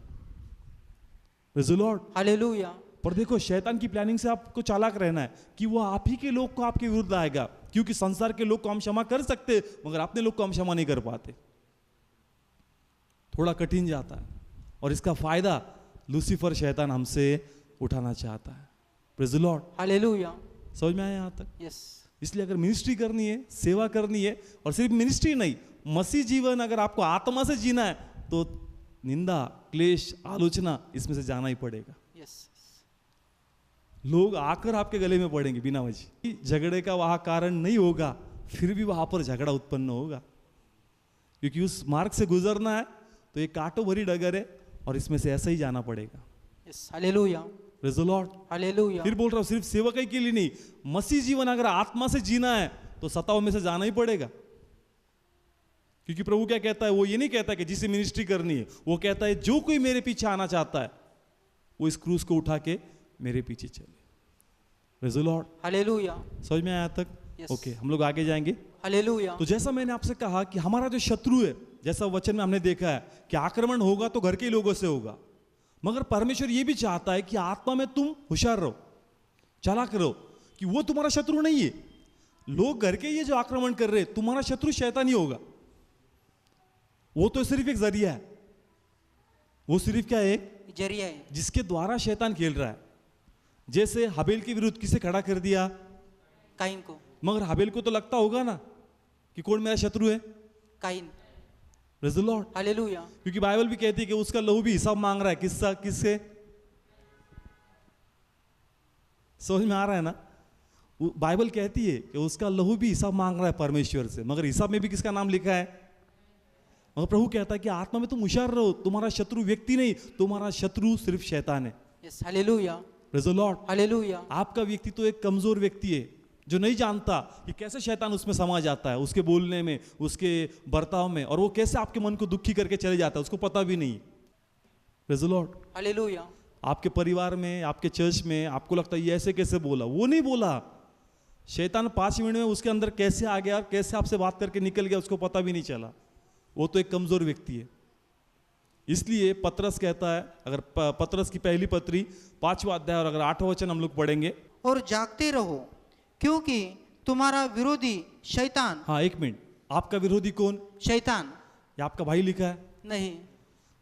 Praise the Lord. हालेलुया। पर देखो, शैतान की प्लानिंग से आपको चालाक रहना है कि वो आप ही के लोग को आपके विरुद्ध आएगा, क्योंकि संसार के लोग को हम क्षमा कर सकते, मगर अपने लोग को हम क्षमा नहीं कर पाते। थोड़ा कठिन जाता है, और इसका फायदा लूसीफर शैतान हमसे उठाना चाहता है। Praise the Lord. हालेलुया। समझ में आया यहाँ तक? यस। इसलिए अगर मिनिस्ट्री करनी है, सेवा करनी है, और सिर्फ मिनिस्ट्री नहीं, मसीह जीवन अगर आपको आत्मा से जीना है, तो निंदा, क्लेश, आलोचना, इसमें से जाना ही पड़ेगा। यस। लोग आकर आपके गले में पड़ेंगे बिना वजह। झगड़े का वहां कारण नहीं होगा, फिर भी वहां पर झगड़ा उत्पन्न होगा, क्योंकि उस मार्ग से गुजरना है तो ये कांटों भरी डगर है, और इसमें से ऐसा ही जाना पड़ेगा। Yes, hallelujah. Praise the Lord. Hallelujah. फिर बोल रहा हूं, सिर्फ सेवकाई के लिए नहीं, मसीह जीवन अगर आत्मा से जीना है तो सताव में से जाना ही पड़ेगा। क्योंकि प्रभु क्या कहता है? वो ये नहीं कहता कि जिसे मिनिस्ट्री करनी है, वो कहता है जो कोई मेरे पीछे आना चाहता है, वो इस क्रूस को उठा के मेरे पीछे चले। Praise the Lord. हालेलुया, समझ में आया तक? Yes. ओके, हम लोग आगे जाएंगे। हालेलुया, तो जैसा मैंने आपसे कहा कि हमारा जो शत्रु है, जैसा वचन में हमने देखा है कि आक्रमण होगा तो घर के लोगों से होगा, मगर परमेश्वर ये भी चाहता है कि आत्मा में तुम होशियार रहो, चालाक रहो, कि वो तुम्हारा शत्रु नहीं है। लोग घर के ये जो आक्रमण कर रहे, तुम्हारा शत्रु शैतान ही होगा। वो तो सिर्फ एक जरिया है, वो सिर्फ क्या है, एक जरिया है। जिसके द्वारा शैतान खेल रहा है। जैसे हबेल के विरुद्ध किसे खड़ा कर दिया, काइन को, मगर हबेल को तो लगता होगा ना कि कौन मेरा शत्रु है। Cain. Praise the Lord. Hallelujah, क्योंकि बाइबल भी कहती है कि उसका लहू भी हिसाब मांग रहा है। किससे? समझ में आ रहा है ना? बाइबल कहती है कि उसका लहू भी हिसाब मांग रहा है परमेश्वर से, मगर हिसाब में भी किसका नाम लिखा है? मगर प्रभु कहता है कि आत्मा में तुम होशियार रहो, तुम्हारा शत्रु व्यक्ति नहीं, तुम्हारा शत्रु सिर्फ शैतान है। Yes, hallelujah, praise the Lord. Hallelujah, आपका व्यक्ति तो एक कमजोर व्यक्ति है जो नहीं जानता कि कैसे शैतान उसमें समा जाता है, उसके बोलने में, उसके बर्ताव में, और वो कैसे आपके मन को दुखी करके चले जाता है, उसको पता भी नहीं। Praise the Lord. हालेलुया, आपके परिवार में, आपके चर्च में आपको लगता है ये ऐसे कैसे बोला, वो नहीं बोला। शैतान 5 मिनट में उसके अंदर कैसे आ गया, कैसे आपसे बात करके निकल गया, उसको पता भी नहीं चला। वो तो एक कमजोर व्यक्ति है। इसलिए पतरस कहता है, अगर पतरस की पहली पत्री 5वां अध्याय और अगर 8वां वचन हम लोग पढ़ेंगे। और जागते रहो, क्योंकि तुम्हारा विरोधी शैतान। हाँ, 1 मिनट, आपका विरोधी कौन? शैतान या आपका भाई लिखा है? नहीं।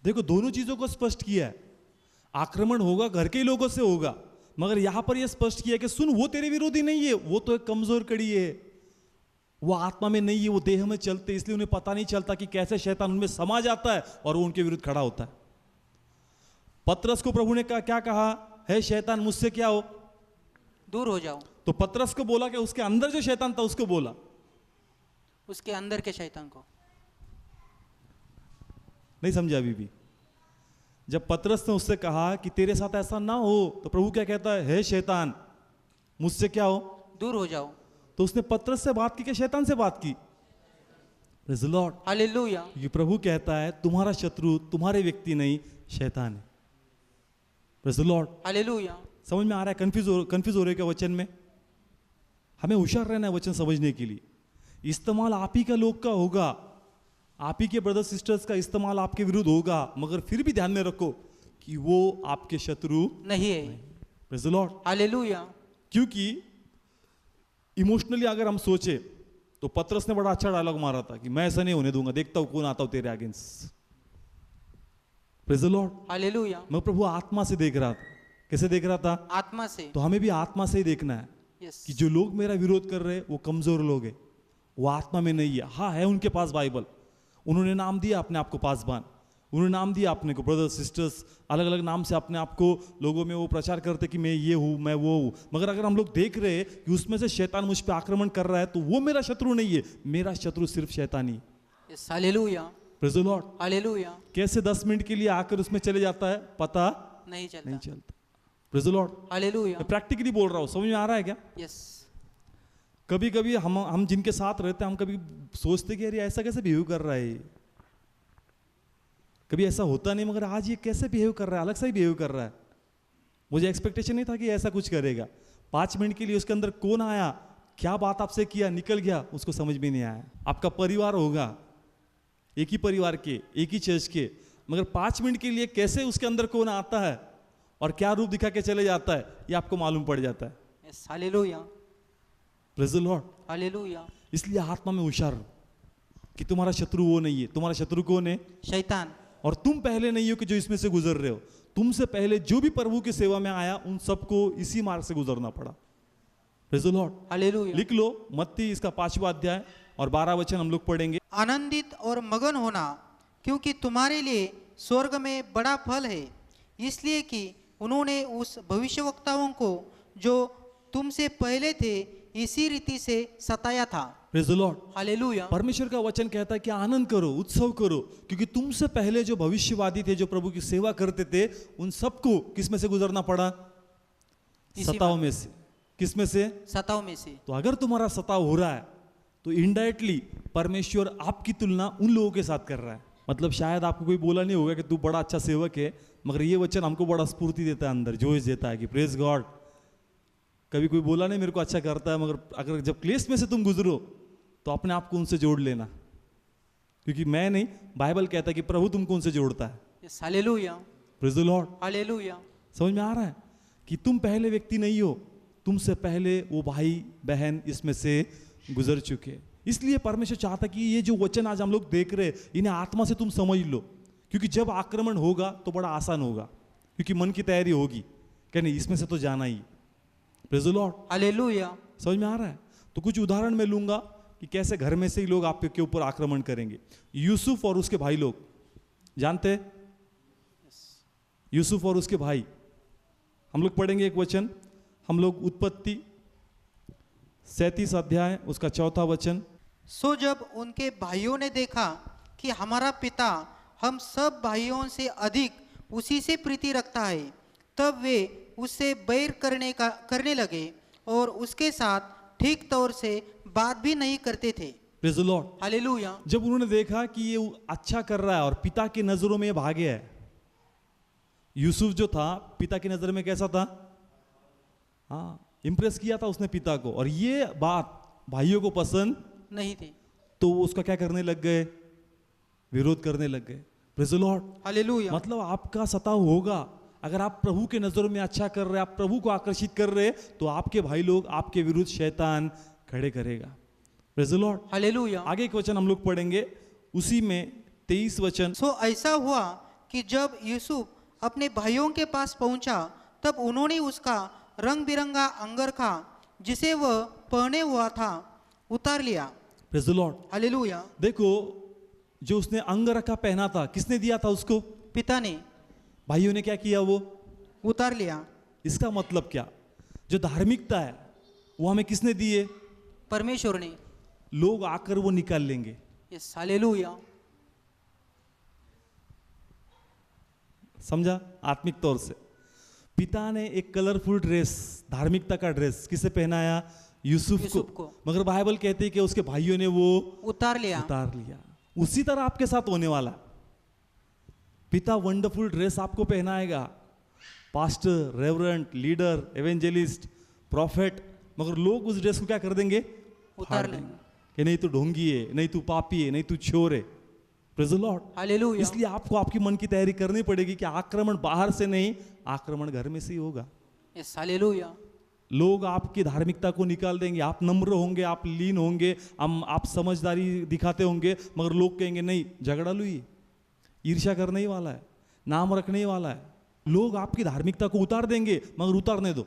देखो, दोनों चीजों को स्पष्ट किया है। आक्रमण होगा घर के लोगों से होगा, मगर यहां पर यह स्पष्ट किया है कि सुन, वो तेरे विरोधी नहीं है, वो तो एक कमजोर कड़ी है, वो आत्मा में नहीं है, वो देह में चलते, इसलिए उन्हें पता नहीं चलता कि कैसे शैतान उनमें समा जाता है और वो उनके विरुद्ध खड़ा होता है। पतरस को प्रभु ने क्या कहा है? शैतान मुझसे क्या हो, दूर हो जाओ। तो पतरस को बोला कि उसके अंदर जो शैतान था उसको बोला, उसके अंदर के शैतान को। नहीं समझा अभी भी? जब पतरस ने उससे कहा कि तेरे साथ ऐसा ना हो, तो प्रभु क्या कहता है शैतान मुझसे क्या हो, दूर हो जाओ। तो उसने पतरस से बात की कि शैतान से बात की? Praise the Lord. हालेलुया, ये प्रभु कहता है तुम्हारा शत्रु तुम्हारे व्यक्ति नहीं, शैतान है। Praise the Lord. हालेलुया, समझ में आ रहा है? कंफ्यूज हो रहे क्या वचन में? हमें होशियार रहना है वचन समझने के लिए। इस्तेमाल आप ही का लोग का होगा, आप ही के ब्रदर्स सिस्टर्स का इस्तेमाल आपके विरुद्ध होगा, मगर फिर भी ध्यान में रखो कि वो आपके शत्रु नहीं है। Praise the Lord. हालेलुया, क्योंकि इमोशनली अगर हम सोचे तो पतरस ने बड़ा अच्छा डायलॉग मारा था कि मैं ऐसा नहीं होने दूंगा, देखता हूं कौन आता हूं तेरे against. Praise the Lord. Hallelujah, मैं प्रभु आत्मा से देख रहा था। कैसे देख रहा था? आत्मा से। तो हमें भी आत्मा से ही देखना है यस, कि जो लोग मेरा विरोध कर रहे हैं वो कमजोर लोग हैं, वो आत्मा में नहीं है। हाँ, है उनके पास बाइबल, उन्होंने नाम दिया अपने आप को पासबान, उन्होंने नाम दिया अपने को ब्रदर्स सिस्टर्स, अलग अलग नाम से अपने आप को लोगों में वो प्रचार करते कि मैं ये हूँ, मैं वो हूँ। मगर अगर हम लोग देख रहे हैं कि उसमें से शैतान मुझ पर आक्रमण कर रहा है, तो वो मेरा शत्रु नहीं है, मेरा शत्रु सिर्फ शैतान ही। Yes, hallelujah, praise the Lord. Hallelujah. कैसे 10 मिनट के लिए आकर उसमें चले जाता है पता नहीं चलता। नहीं चलता। Praise the Lord. हालेलुया, मैं प्रैक्टिकली बोल रहा हूँ, समझ में आ रहा है क्या? यस। कभी कभी हम जिनके साथ रहते हैं, हम कभी सोचते कि अरे ऐसा कैसे बिहेव कर रहा है, कभी ऐसा होता नहीं, मगर आज ये कैसे बिहेव कर रहा है, अलग सा ही बिहेव कर रहा है। मुझे एक्सपेक्टेशन नहीं था कि ऐसा कुछ करेगा। 5 मिनट के लिए उसके अंदर कौन आया, क्या बात आपसे किया, निकल गया, उसको समझ में नहीं आया। आपका परिवार होगा, एक ही परिवार के, एक ही चर्च के, मगर 5 मिनट के लिए कैसे उसके अंदर कौन आता है और क्या रूप दिखा के चले जाता है, ये आपको मालूम पड़ जाता है। Yes, hallelujah, praise the Lord. Hallelujah. इसलिए आत्मा में होशियार रहो कि तुम्हारा शत्रु वो नहीं है, तुम्हारा शत्रु कौन है? शैतान। और तुम पहले नहीं हो कि जो इसमें से गुजर रहे हो, तुमसे पहले जो भी प्रभु की सेवा में आया उन सबको इसी मार्ग से गुजरना पड़ा। Praise the Lord. हालेलुया। लिख लो मत्ती इसका 5वां अध्याय और 12 वचन हम लोग पढ़ेंगे। आनंदित और मगन होना, क्योंकि तुम्हारे लिए स्वर्ग में बड़ा फल है, इसलिए कि उन्होंने उस भविष्यवक्ताओं को जो तुमसे पहले थे इसी रीति से सताया था। Praise the Lord. हालेलुया। परमेश्वर का वचन कहता है कि आनंद करो, उत्सव करो, क्योंकि तुमसे पहले जो भविष्यवादी थे, जो प्रभु की सेवा करते थे, उन सबको किस में से गुजरना पड़ा? सताव में से। किस में से? सताव में से। तो अगर तुम्हारा सताव हो रहा है तो इनडायरेक्टली परमेश्वर आपकी तुलना उन लोगों के साथ कर रहा है। मतलब शायद आपको कोई बोला नहीं होगा कि तू बड़ा अच्छा सेवक है, मगर ये वचन हमको बड़ा स्फूर्ति देता है, अंदर जोश देता है कि प्रेज गॉड, कभी कोई बोला नहीं मेरे को अच्छा करता है, मगर अगर जब क्लेश में से तुम गुजरो तो अपने आप को उनसे जोड़ लेना, क्योंकि मैं नहीं, बाइबल कहता है कि प्रभु तुमको उनसे जोड़ता है। Yes hallelujah, praise the Lord. Hallelujah. समझ में आ रहा है कि तुम पहले व्यक्ति नहीं हो, तुमसे पहले वो भाई बहन इसमें से गुजर चुके। इसलिए परमेश्वर चाहता कि ये जो वचन आज हम लोग देख रहे हैं, इन्हें आत्मा से तुम समझ लो, क्योंकि जब आक्रमण होगा तो बड़ा आसान होगा, क्योंकि मन की तैयारी होगी कि नहीं इसमें से तो जाना ही। Praise the Lord, hallelujah. समझ में आ रहा है। तो कुछ उदाहरण मैं लूंगा कि कैसे घर में से ही लोग आपके ऊपर आक्रमण करेंगे। यूसुफ और उसके भाई लोग, जानते हैं यूसुफ और उसके भाई, हम लोग पढ़ेंगे एक वचन, हम लोग उत्पत्ति 37 अध्याय उसका 4था वचन। सो जब उनके भाइयों ने देखा कि हमारा पिता हम सब भाइयों से अधिक उसी से प्रीति रखता है, तब वे उससे बैर करने लगे और उसके साथ ठीक तौर से बात भी नहीं करते थे। Praise the Lord. हालेलुया। जब उन्होंने देखा कि ये अच्छा कर रहा है और पिता की नजरों में ये भागे है, यूसुफ जो था पिता की नजर में कैसा था, हाँ इंप्रेस किया था उसने पिता को, और ये बात भाइयों को पसंद नहीं थी, तो वो उसका क्या करने लग गए, विरोध करने लग गए। Praise the Lord. हालेलुया। मतलब आपका सताव होगा, अगर आप प्रभु के नजरों में अच्छा कर रहे, आप प्रभु को आकर्षित कर रहे, तो आपके भाई लोग आपके विरुद्ध शैतान खड़े करेगा। Praise the Lord. हालेलुया। आगे एक वचन हम लोग पढ़ेंगे, उसी में 23 वचन। सो ऐसा हुआ कि जब यूसुफ अपने भाइयों के पास पहुंचा, तब उन्होंने उसका रंग बिरंगा अंगरखा जिसे वह पहने हुआ था उतार लिया। Praise the Lord. हालेलुया। देखो, जो उसने अंगरखा पहना था किसने दिया था उसको, पिता ने। भाइयों ने क्या किया, वो उतार लिया। इसका मतलब क्या, जो धार्मिकता है वो हमें किसने दी है, परमेश्वर ने। लोग आकर वो निकाल लेंगे। Yes hallelujah. समझा, आत्मिक तौर से पिता ने एक कलरफुल ड्रेस, धार्मिकता का ड्रेस किसे पहनाया, यूसुफ को, मगर बाइबल कहती है कि उसके भाइयों ने वो उतार लिया। उसी तरह आपके साथ होने वाला। पिता वंडरफुल ड्रेस आपको पहनाएगा, pastor, reverend, leader, evangelist, prophet, मगर लोग उस ड्रेस को क्या कर देंगे, उतार लेंगे कि नहीं तू ढोंगी है, नहीं तू पापी है, नहीं तू चोर है। Praise the Lord. हालेलुया। इसलिए आपको आपकी मन की तैयारी करनी पड़ेगी कि आक्रमण बाहर से नहीं, आक्रमण घर में से ही होगा। Yes hallelujah. लोग आपकी धार्मिकता को निकाल देंगे, आप नम्र होंगे, आप लीन होंगे, आप समझदारी दिखाते होंगे, मगर लोग कहेंगे नहीं झगड़ालू ही, ईर्ष्या करने ही वाला है, नाम रखने ही वाला है। लोग आपकी धार्मिकता को उतार देंगे, मगर उतारने दो।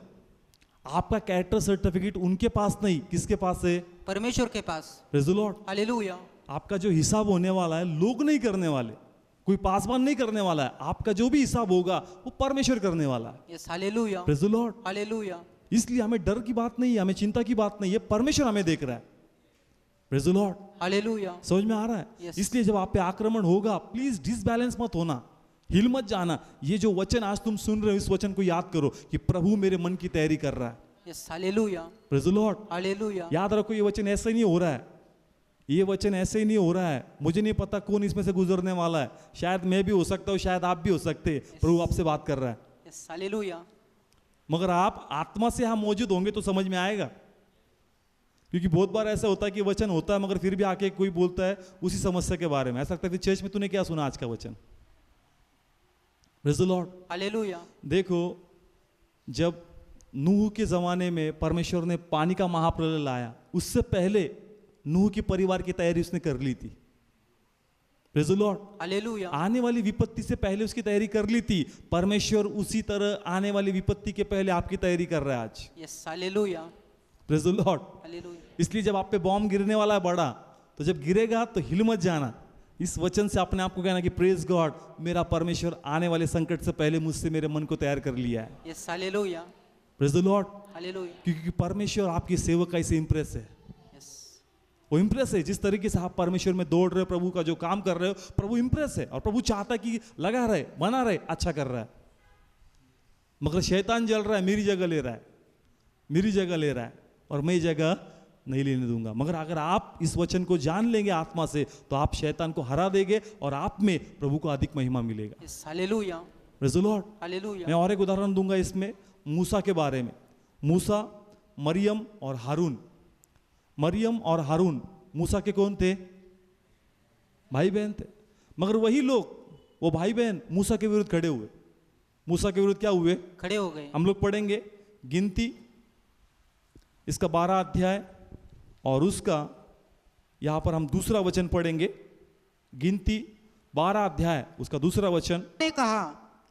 आपका कैरेक्टर सर्टिफिकेट उनके पास नहीं, किसके पास है, परमेश्वर के पास। Praise the Lord. हालेलुया। आपका जो हिसाब होने वाला है लोग नहीं करने वाले, कोई पासवान नहीं करने वाला है, आपका जो भी हिसाब होगा वो परमेश्वर करने वाला है। Yes hallelujah. Praise the Lord. Hallelujah. इसलिए हमें डर की बात नहीं है, हमें चिंता की बात नहीं है, परमेश्वर हमें देख रहा है। Praise the Lord. हालेलुया। समझ में आ रहा है। Yes. इसलिए जब आप पे आक्रमण होगा, प्लीज डिसबैलेंस मत होना, हिल मत जाना। ये जो वचन आज तुम सुन रहे हो, इस वचन को याद करो कि प्रभु मेरे मन की तैयारी कर रहा है। Yes hallelujah. Praise the Lord. Hallelujah. याद रखो, ये वचन ऐसे नहीं हो रहा है, ये वचन ऐसे ही नहीं हो रहा है। मुझे नहीं पता कौन इसमें से गुजरने वाला है, शायद मैं भी हो सकता हूँ, शायद आप भी हो सकते हैं। प्रभु आपसे बात कर रहा है, यस हालेलुया। मगर आप आत्मा से यहाँ मौजूद होंगे तो समझ में आएगा। क्योंकि बहुत बार ऐसा होता है कि वचन होता है, मगर फिर भी आके कोई बोलता है उसी समस्या के बारे में, ऐसा लगता है फिर चर्च में तूने क्या सुना आज का वचन। Praise the Lord. हालेलुया। देखो, जब नूह के जमाने में परमेश्वर ने पानी का महाप्रलय लाया, उससे पहले नूह के परिवार की तैयारी उसने कर ली थी। Praise the Lord. हालेलुया। आने वाली विपत्ति से पहले उसकी तैयारी कर ली थी। परमेश्वर उसी तरह आने वाली विपत्ति के पहले आपकी तैयारी कर रहा है आज। Yes hallelujah. Praise the Lord. Hallelujah. इसलिए जब आप पे बॉम्ब गिरने वाला है बड़ा, तो जब गिरेगा तो हिल मत जाना। इस वचन से अपने आप को कहना कि प्रेज गॉड, मेरा परमेश्वर आने वाले संकट से पहले मुझसे मेरे मन को तैयार कर लिया है। Yes hallelujah. Praise the Lord. Hallelujah. क्योंकि परमेश्वर आपकी सेवकाई से इंप्रेस है। यस। वो इंप्रेस है, जिस तरीके से आप परमेश्वर में दौड़ रहे हो, प्रभु का जो काम कर रहे हो, प्रभु इंप्रेस है। और प्रभु चाहता है कि लगा रहे, बना रहे, अच्छा कर रहा है। मगर शैतान जल रहा है, मेरी जगह ले रहा है, मेरी जगह ले रहा है, और मैं जगह नहीं लेने दूंगा। मगर अगर आप इस वचन को जान लेंगे आत्मा से, तो आप शैतान को हरा देंगे और आप में प्रभु को अधिक महिमा मिलेगा। Yes hallelujah. Praise the Lord. Hallelujah. मैं और एक उदाहरण दूंगा इसमें, मूसा के बारे में। मूसा मरियम और हारून। मरियम और हारून मूसा के कौन थे? भाई बहन थे। मगर वही लोग, वो भाई बहन मूसा के विरुद्ध खड़े हुए। मूसा के विरुद्ध क्या हुए? खड़े हो गए। हम लोग पढ़ेंगे गिनती इसका 12 अध्याय और उसका यहां पर हम दूसरा वचन पढ़ेंगे। गिनती 12 अध्याय उसका दूसरा वचन। ने कहा,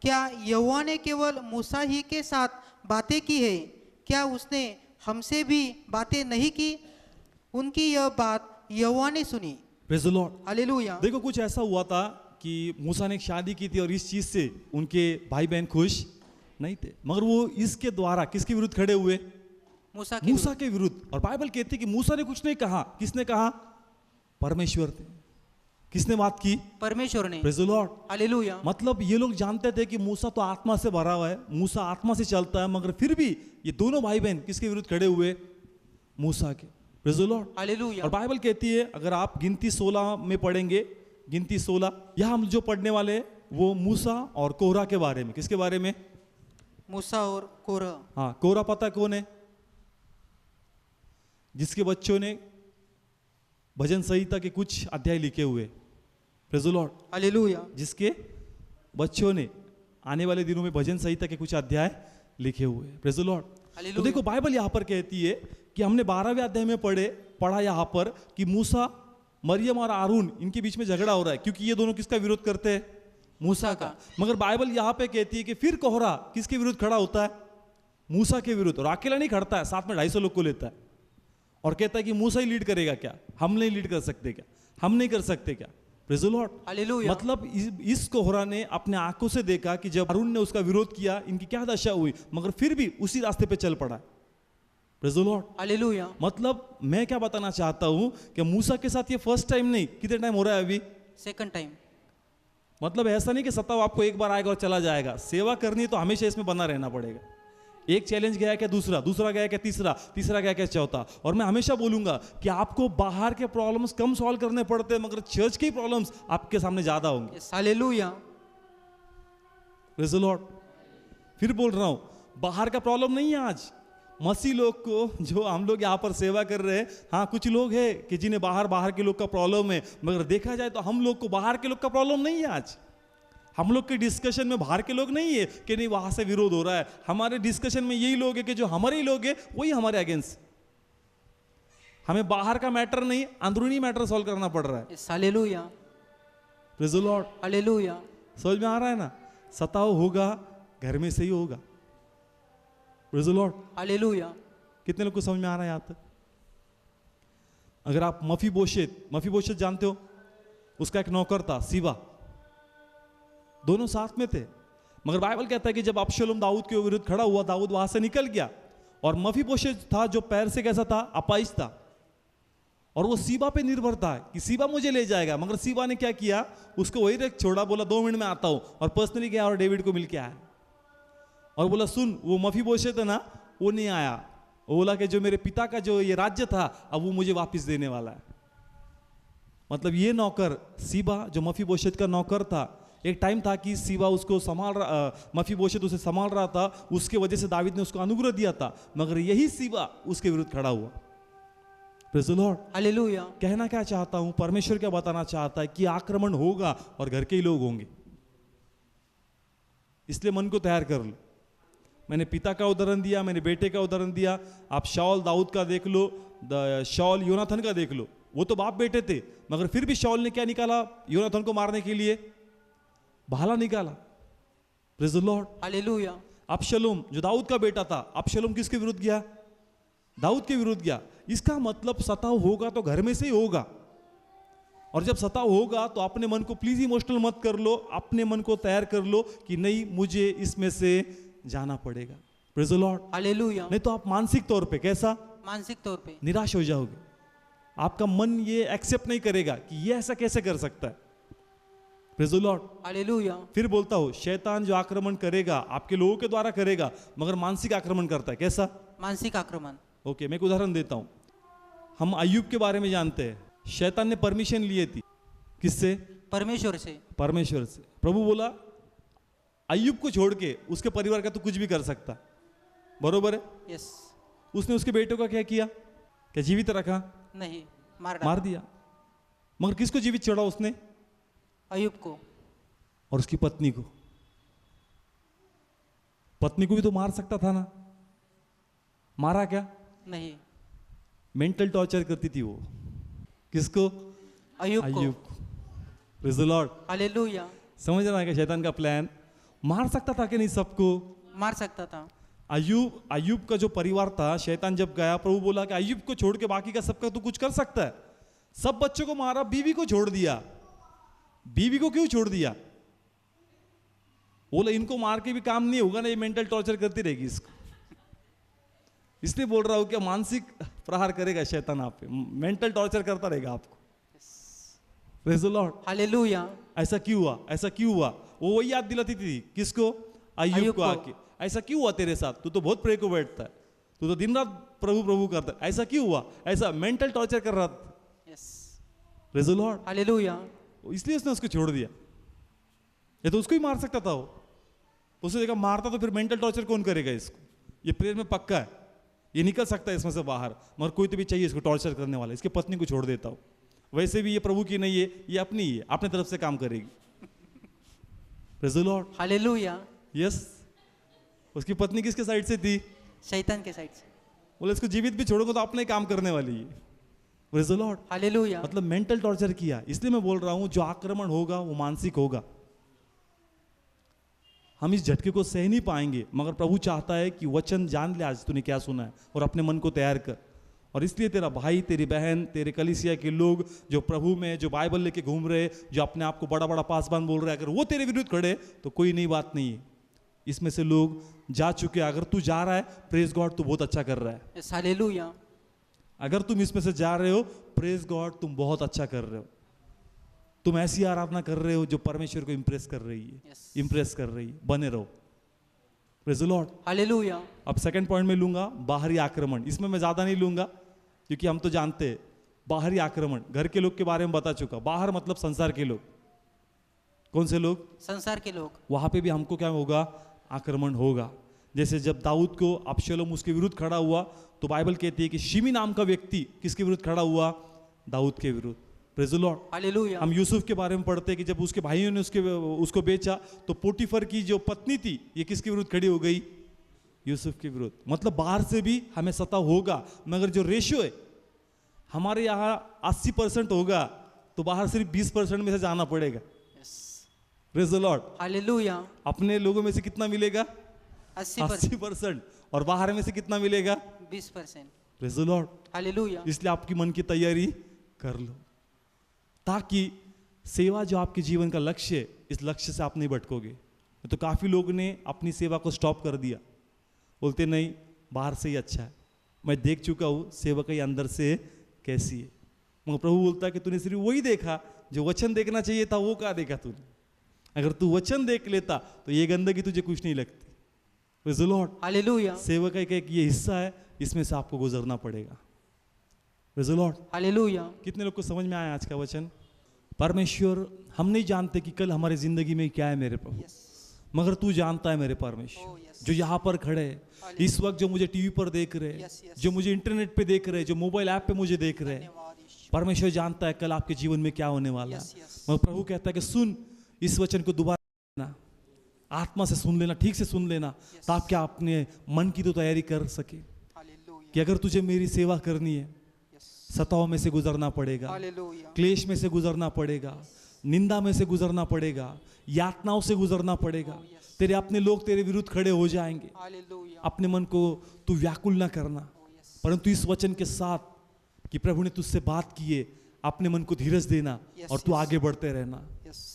क्या यहोवा ने केवल मूसा ही के साथ बातें की है? क्या उसने हमसे भी बातें नहीं की? उनकी यह बात यहोवा ने सुनी। Praise the Lord. हालेलुया। देखो कुछ ऐसा हुआ था कि मूसा ने एक शादी की थी और इस चीज से उनके भाई बहन खुश नहीं थे, मगर वो इसके द्वारा किसके विरुद्ध खड़े हुए? मूसा के मूसा के विरुद्ध। और बाइबल कहती है कि मूसा ने कुछ नहीं कहा। किसने कहा? परमेश्वर ने। किसने बात की? परमेश्वर ने। Praise the Lord. हालेलुया। मतलब ये लोग जानते थे कि मूसा तो आत्मा से भरा हुआ है, मूसा आत्मा से चलता है, मगर फिर भी ये दोनों भाई बहन किसके विरुद्ध खड़े हुए? मूसा के। Praise the Lord. हालेलुया। और बाइबल कहती है, अगर आप गिनती 16 में पढ़ेंगे, गिनती 16, यहां हम जो पढ़ने वाले हैं वो मूसा और कोरह के बारे में। किसके बारे में? मूसा और कोरह। हाँ, कोरह पता कौन है? जिसके बच्चों ने भजन संहिता के कुछ अध्याय लिखे हुए। Praise the Lord. हालेलुया। जिसके बच्चों ने आने वाले दिनों में भजन संहिता के कुछ अध्याय लिखे हुए। Praise the Lord. हालेलुया। तो देखो बाइबल यहाँ पर कहती है कि हमने 12वें अध्याय में पढ़ा यहाँ पर कि मूसा, मरियम और हारून इनके बीच में झगड़ा हो रहा है, क्योंकि ये दोनों किसका विरोध करते हैं? मूसा का। मगर बाइबल यहाँ पे कहती है कि फिर कोरह किसके विरुद्ध खड़ा होता है? मूसा के विरुद्ध। और अकेला नहीं खड़ता है, साथ में 250 लोग को लेता है और कहता है कि मूसा ही लीड करेगा क्या? हम नहीं लीड कर सकते क्या? हम नहीं कर सकते क्या? Praise the Lord. हालेलुया। मतलब इस कोरह ने अपने आंखों से देखा कि जब हारून ने उसका विरोध किया इनकी क्या दशा हुई, मगर फिर भी उसी रास्ते पे चल पड़ा। Praise the Lord. हालेलुया। मतलब मैं क्या बताना चाहता हूं कि मूसा के साथ ये फर्स्ट टाइम नहीं, कितने टाइम हो रहा है अभी? Second time. मतलब ऐसा नहीं कि सताव आपको एक बार आएगा और चला जाएगा। सेवा करनी है तो हमेशा इसमें बना रहना पड़ेगा। एक चैलेंज गया क्या दूसरा, दूसरा गया क्या तीसरा, तीसरा गया क्या चौथा। और मैं हमेशा बोलूंगा कि आपको बाहर के प्रॉब्लम्स कम सॉल्व करने पड़ते हैं, मगर चर्च के प्रॉब्लम्स आपके सामने ज्यादा होंगे। हालेलुया। Praise the Lord. फिर बोल रहा हूं, बाहर का प्रॉब्लम नहीं है आज मसीह लोग को, जो हम लोग यहाँ पर सेवा कर रहे हैं। हाँ, कुछ लोग हैं कि जिन्हें बाहर के लोग का प्रॉब्लम है, मगर देखा जाए तो हम लोग को बाहर के लोग का प्रॉब्लम नहीं है। आज हम लोग के डिस्कशन में बाहर के लोग नहीं है कि नहीं वहां से विरोध हो रहा है। हमारे डिस्कशन में यही लोग है कि जो हमारे ही लोग है वही हमारे अगेंस्ट। हमें बाहर का मैटर नहीं, अंदरूनी मैटर सॉल्व करना पड़ रहा है। Hallelujah. Praise the Lord. Hallelujah. समझ में आ रहा है ना? सताव होगा घर में से ही होगा। Praise the Lord. हालेलुया। कितने लोग को समझ में आ रहा है यहाँ तक? अगर आप मफीबोशेत जानते हो, उसका एक नौकर था सीबा, दोनों साथ में थे। मगर बाइबल कहता है कि जब अबशलोम दाऊद के विरुद्ध खड़ा हुआ, दाऊद वहां से निकल गया और मफीबोशेत था जो पैर से कैसा था? अपाहिज था। और वो सीबा पे निर्भर था कि सीबा मुझे ले जाएगा। मगर सीबा ने क्या किया? उसको वही रख छोड़ा, बोला 2 मिनट में आता हूं, और पर्सनली गया और डेविड को मिलके आया और बोला सुन, वो मफीबोशेत है ना, वो नहीं आया। वो बोला कि जो मेरे पिता का जो ये राज्य था अब वो मुझे वापस देने वाला है। मतलब ये नौकर सीबा जो मफीबोशेत का नौकर था, एक टाइम था कि सीबा उसको मफीबोशेत उसे संभाल रहा था, उसके वजह से दावीद ने उसको अनुग्रह दिया था। मगर यही सीबा उसके विरुद्ध खड़ा हुआ। Praise the Lord. हालेलुया। कहना क्या चाहता हूं, परमेश्वर क्या बताना चाहता है कि आक्रमण होगा और घर के ही लोग होंगे। इसलिए मन को तैयार कर लो। मैंने पिता का उदाहरण दिया, मैंने बेटे का उदाहरण दिया। आप शाऊल दाऊद का देख लो, शाऊल योनाथन का देख लो। वो तो बाप बेटे थे, मगर फिर भी शाऊल ने क्या निकाला? योनाथन को मारने के लिए भाला निकाला। Praise the Lord. Hallelujah. Absalom जो दाऊद का बेटा था, अबशलोम किसके विरुद्ध गया? दाऊद के विरुद्ध गया। इसका मतलब सताव होगा तो घर में से ही होगा। और जब सताव होगा तो अपने मन को प्लीज इमोशनल मत कर लो, अपने मन को तैयार कर लो कि नहीं, मुझे इसमें से जाना पड़ेगा। Praise the Lord. हालेलुया। नहीं तो आप मानसिक तौर पे कैसा? मानसिक तौर पे निराश हो जाओगे। आपका मन ये एक्सेप्ट नहीं करेगा कि ये ऐसा कैसे कर सकता है। Praise the Lord. हालेलुया। फिर बोलता हूं, शैतान जो आक्रमण करेगा आपके लोगों के द्वारा करेगा, मगर मानसिक आक्रमण करता है। कैसा? मानसिक आक्रमण। ओके, मैं एक उदाहरण देता हूं। हम अय्यूब के बारे में जानते हैं। शैतान ने परमिशन लिए थी, किससे? परमेश्वर से। परमेश्वर से। प्रभु बोला अय्यूब को छोड़ के उसके परिवार का तो कुछ भी कर सकता, बरोबर है? यस। उसने उसके बेटे का क्या किया? क्या जीवित रखा? नहीं, मार मार डाला दिया। मगर किसको जीवित छोड़ा उसने? अय्यूब को। और उसकी पत्नी को। पत्नी को भी तो मार सकता था ना? मारा क्या? नहीं, मेंटल टॉर्चर करती थी वो। किसको? अय्यूब अय्यूब को। को। Praise the Lord. हालेलुया। समझ रहा है क्या शैतान का प्लान? मार सकता था कि नहीं सबको? मार सकता था। अय्यूब का जो परिवार था, शैतान जब गया, प्रभु बोला कि अय्यूब को छोड़ के बाकी का सबका तू कुछ कर सकता है। सब बच्चों को मारा, बीवी को छोड़ दिया। बीवी को क्यों छोड़ दिया? बोला इनको मार के भी काम नहीं होगा ना, ये मेंटल टॉर्चर करती रहेगी इसको। इसलिए बोल रहा हूं कि मानसिक प्रहार करेगा शैतान आप पे, मेंटल टॉर्चर करता रहेगा आपको। Praise the Lord. हालेलुया। ऐसा क्यों हुआ? ऐसा क्यों हुआ? वो वही याद दिलाती थी किसको? अय्यूब अय्यूब को को। आके, ऐसा क्यों हुआ तेरे साथ? तू तो बहुत प्रे को बैठता है, तू तो दिन रात प्रभु प्रभु करता है, ऐसा क्यों हुआ? ऐसा मेंटल टॉर्चर कर रहा था। Yes. Praise the Lord. Hallelujah. इसलिए उसने उसको छोड़ दिया। ये तो उसको ही मार सकता था वो। उसने देखा मारता तो फिर मेंटल टॉर्चर कौन करेगा इसको? ये प्रेयर में पक्का है, ये निकल सकता है इसमें से बाहर, मगर कोई तो भी चाहिए इसको टॉर्चर करने वाला। इसके पत्नी को छोड़ देता हूँ। वैसे भी ये प्रभु की नहीं है, ये अपनी ही है, अपने तरफ से काम करेगी। Praise the Lord. Hallelujah. Yes. उसकी पत्नी किसके साइड से थी? शैतान के साइड से। बोले इसको जीवित भी छोड़ोगे तो अपने काम करने वाली है। Praise the Lord. हालेलुया। मतलब मेंटल टॉर्चर किया। इसलिए मैं बोल रहा हूं जो आक्रमण होगा वो मानसिक होगा। हम इस झटके को सह नहीं पाएंगे, मगर प्रभु चाहता है कि वचन जान ले आज तूने क्या सुना है और अपने मन को तैयार कर। और इसलिए तेरा भाई, तेरी बहन, तेरे कलीसिया के लोग जो प्रभु में, जो बाइबल लेके घूम रहे, जो अपने आप को बड़ा बड़ा पासवान बोल रहे हैं, अगर वो तेरे विरुद्ध खड़े तो कोई नई बात नहीं है। इसमें से लोग जा चुके। अगर तू जा रहा है, प्रेज गॉड, तू बहुत अच्छा कर रहा है। यस। हालेलुया। अगर तुम इसमें से जा रहे हो, प्रेज गॉड, तुम बहुत अच्छा कर रहे हो। तुम ऐसी आराधना कर रहे हो जो परमेश्वर को इंप्रेस कर रही है। Yes. इंप्रेस कर रही है। बने रहो। Praise the Lord. हालेलुया। अब सेकंड पॉइंट में लूंगा, बाहरी आक्रमण। इसमें मैं ज्यादा नहीं लूंगा क्योंकि हम तो जानते हैं बाहरी आक्रमण। घर के लोग के बारे में बता चुका। बाहर मतलब संसार के लोग। कौन से लोग? संसार के लोग। वहां पे भी हमको क्या होगा? आक्रमण होगा। जैसे जब दाऊद को अबशलोम उसके विरुद्ध खड़ा हुआ, तो बाइबल कहती है कि शिमी नाम का व्यक्ति किसके विरुद्ध खड़ा हुआ? दाऊद के विरुद्ध। Praise the Lord. हालेलुया। हम यूसुफ के बारे में पढ़ते हैं कि जब उसके भाइयों ने उसको बेचा, तो पोटीफर की जो पत्नी थी, ये किसके विरुद्ध खड़ी हो गई? यूसुफ के विरुद्ध। मतलब बाहर से भी हमें सता होगा, मगर जो रेशियो है हमारे यहाँ 80% होगा, तो बाहर सिर्फ 20% में से जाना पड़ेगा। Yes. Praise the Lord. Hallelujah. अपने लोगों में से कितना मिलेगा? 80%। 80%। और बाहर में से कितना मिलेगा? 20%। Praise the Lord. हालेलुया। इसलिए आपकी मन की तैयारी कर लो, ताकि सेवा जो आपके जीवन का लक्ष्य है, इस लक्ष्य से आप नहीं भटकोगे। तो काफी लोग ने अपनी सेवा को स्टॉप कर दिया, बोलते नहीं बाहर से ही अच्छा है। मैं देख चुका हूँ सेवा के अंदर से कैसी है। मगर प्रभु बोलता है कि तूने सिर्फ वही देखा जो वचन देखना चाहिए था, वो क्या देखा तूने? अगर तू वचन देख लेता तो ये गंदगी तुझे कुछ नहीं लगती। Praise the Lord. हालेलुया। सेवा का एक ये हिस्सा है, इसमें से आपको गुजरना पड़ेगा। Praise the Lord. हालेलुया। कितने लोग को समझ में आया आज का वचन? परमेश्वर, हम नहीं जानते कि कल हमारी जिंदगी में क्या है मेरे प्रभु, मगर तू जानता है मेरे परमेश्वर। जो यहाँ पर खड़े हैं इस वक्त, जो मुझे टीवी पर देख रहे हैं, जो मुझे इंटरनेट पे देख रहे हैं, जो मोबाइल ऐप पे मुझे देख रहे हैं, परमेश्वर जानता है कल आपके जीवन में क्या होने वाला है। मगर प्रभु कहता है कि सुन इस वचन को दोबारा लेना, आत्मा से सुन लेना, ठीक से सुन लेना, ताकि आप अपने मन की तो तैयारी कर सके कि अगर तुझे मेरी सेवा करनी है, सताओं में से गुजरना पड़ेगा, क्लेश में से गुजरना पड़ेगा, निंदा में से गुजरना पड़ेगा, यातनाओं से गुजरना पड़ेगा। तेरे अपने लोग तेरे विरुद्ध खड़े हो जाएंगे। अपने मन को तू व्याकुल ना करना, परंतु इस वचन के साथ कि प्रभु ने तुझसे बात की है, अपने मन को धीरज देना और तू आगे बढ़ते रहना,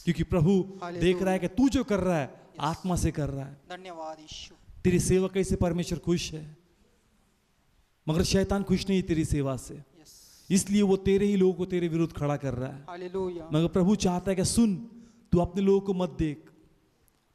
क्योंकि प्रभु देख रहा है कि तू जो कर रहा है आत्मा से कर रहा है। धन्यवाद यीशु। तेरी सेवा कैसे परमेश्वर खुश है, मगर शैतान खुश नहीं तेरी सेवा से, इसलिए वो तेरे ही लोगों को तेरे विरुद्ध खड़ा कर रहा है। हालेलुया। मगर प्रभु चाहता है कि सुन, तू अपने लोगों को मत देख।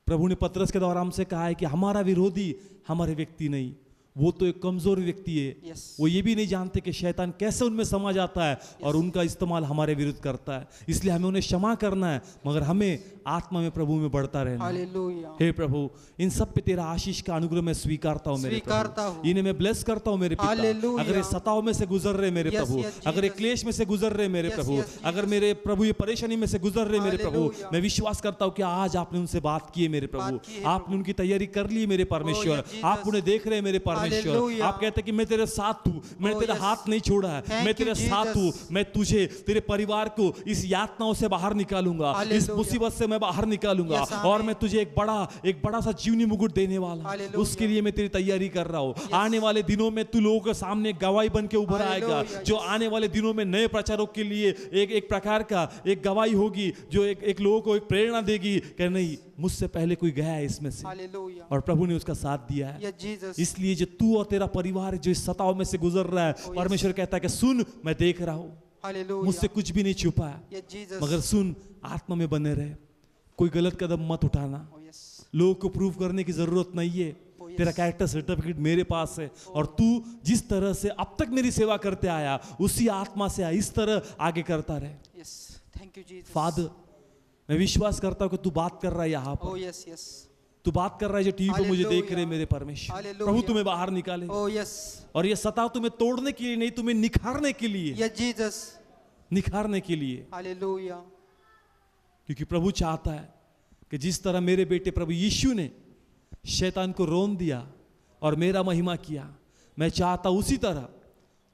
प्रभु ने पतरस के द्वारा हमसे कहा है कि हमारा विरोधी हमारे व्यक्ति नहीं, वो तो एक कमजोर व्यक्ति है, Yes. वो ये भी नहीं जानते कि शैतान कैसे उनमें समा जाता है और उनका इस्तेमाल हमारे विरुद्ध करता है। इसलिए हमें उन्हें क्षमा करना है, मगर हमें आत्मा में प्रभु में बढ़ता रहना है। हालेलुया। हे प्रभु, इन सब पे तेरा आशीष का अनुग्रह मैं स्वीकारता हूँ मेरे स्वीकारता प्रभु, हूँ। इन्हें मैं ब्लेस करता हूँ मेरे पिता। हालेलुया। अगर ये सताव में से गुजर रहे मेरे Yes, प्रभु, yes, अगर ये Jesus. क्लेश में से गुजर रहे मेरे Yes, प्रभु, yes, Jesus. अगर मेरे प्रभु ये परेशानी में से गुजर रहे मेरे प्रभु, हालेलुया। मैं विश्वास करता हूँ कि आज आपने उनसे बात की है मेरे प्रभु, बात की है आपने उनकी तैयारी कर ली है मेरे परमेश्वर, yes, Jesus. आप उन्हें देख रहे हैं मेरे परमेश्वर। हालेलुया। आप कहते हैं कि मैं तेरे साथ हूँ, मैंने Oh, तेरा yes. हाथ नहीं छोड़ा है, Thank मैं you, तेरे साथ Jesus. हूँ, मैं तुझे तेरे परिवार को इस यातनाओं से बाहर निकालूंगा, इस हालेलुया। मुसीबत से मैं बाहर निकालूंगा Yes, और आमीन। मैं तुझे एक बड़ा सा जीवनी मुकुट देने वाला हूं। हालेलुया। उसके लिए मैं तेरी तैयारी कर रहा हूँ। आने वाले दिनों में तू लोगों के सामने गवाही बन के उभर आएगा, हालेलुया, जो yes. आने वाले दिनों में नए प्रचारों के लिए एक प्रकार का एक गवाही होगी, जो एक लोगों को एक प्रेरणा देगी कि नहीं, मुझसे पहले कोई गया है इसमें से, हालेलुया। और प्रभु ने उसका साथ दिया है। Yes Jesus. इसलिए जो तू और तेरा परिवार जो इस सताव में से गुजर रहा है, yes. परमेश्वर कहता है कि सुन, मैं देख रहा हूँ, हालेलुया। मुझसे कुछ भी नहीं छुपा है, यस जीसस। मगर सुन, आत्मा में बने रहे, कोई गलत कदम मत उठाना, ओ यस। लोगों को प्रूव करने की जरूरत नहीं है। Oh, yes. तेरा कैरेक्टर सर्टिफिकेट मेरे पास है, और तू जिस तरह से अब तक मेरी सेवा करते आया, उसी आत्मा से इस तरह आगे करता रहे। Yes. Thank you Jesus. Father, मैं विश्वास करता हूँ कि तू बात कर रहा है यहाँ ओ पर, यस यस। तू बात कर रहा है जो टीवी पे मुझे देख Hallelujah. रहे हैं मेरे परमेश्वर। Hallelujah. प्रभु तुम्हें बाहर निकाले, ओ यस। और ये सताव तुम्हें तोड़ने के लिए नहीं, तुम्हें निखारने के लिए, यस जीसस। निखारने के लिए, हालेलुया। क्योंकि प्रभु चाहता है कि जिस तरह मेरे बेटे प्रभु यीशु ने शैतान को रोन दिया और मेरा महिमा किया, मैं चाहता उसी तरह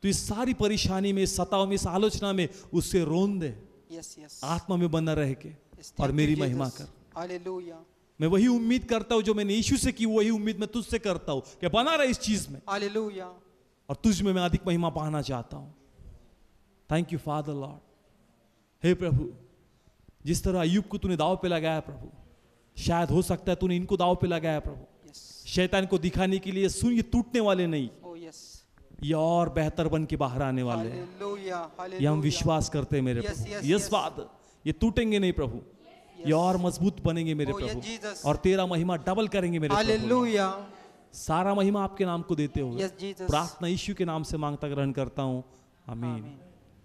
तो इस सारी परेशानी में, इस सताव में, इस आलोचना में उससे रोन दे, यस यस। आत्मा में बना रह के, और मेरी महिमा कर। हालेलुया। मैं वही उम्मीद करता हूं जो मैंने यीशु से की, वही उम्मीद मैं तुझसे करता हूं कि बना रहे इस चीज में, हालेलुया। और तुझ में मैं अधिक महिमा पाना चाहता हूं। Thank you father Lord. हे प्रभु, जिस तरह अय्यूब को तूने दाव पे लगाया प्रभु, शायद हो सकता है तूने इनको दाव पे लगाया प्रभु, यस। शैतान को दिखाने के लिए। सुन, ये टूटने वाले नहीं, ओ यस। ये और बेहतर बन के बाहर आने वाले हैं। हालेलुया। ये हालेलुया। हम विश्वास करते हैं मेरे Yes, प्रभु। yes, yes yes. फादर, ये टूटेंगे नहीं प्रभु, ये और मजबूत बनेंगे मेरे Oh, yes, प्रभु, Jesus. और तेरा महिमा डबल करेंगे मेरे प्रभु। हालेलुया। सारा महिमा आपके नाम को देते हुए यस जीसस। प्रार्थना यीशु के नाम से मांगता ग्रहण करता हूं, आमीन। आमीन।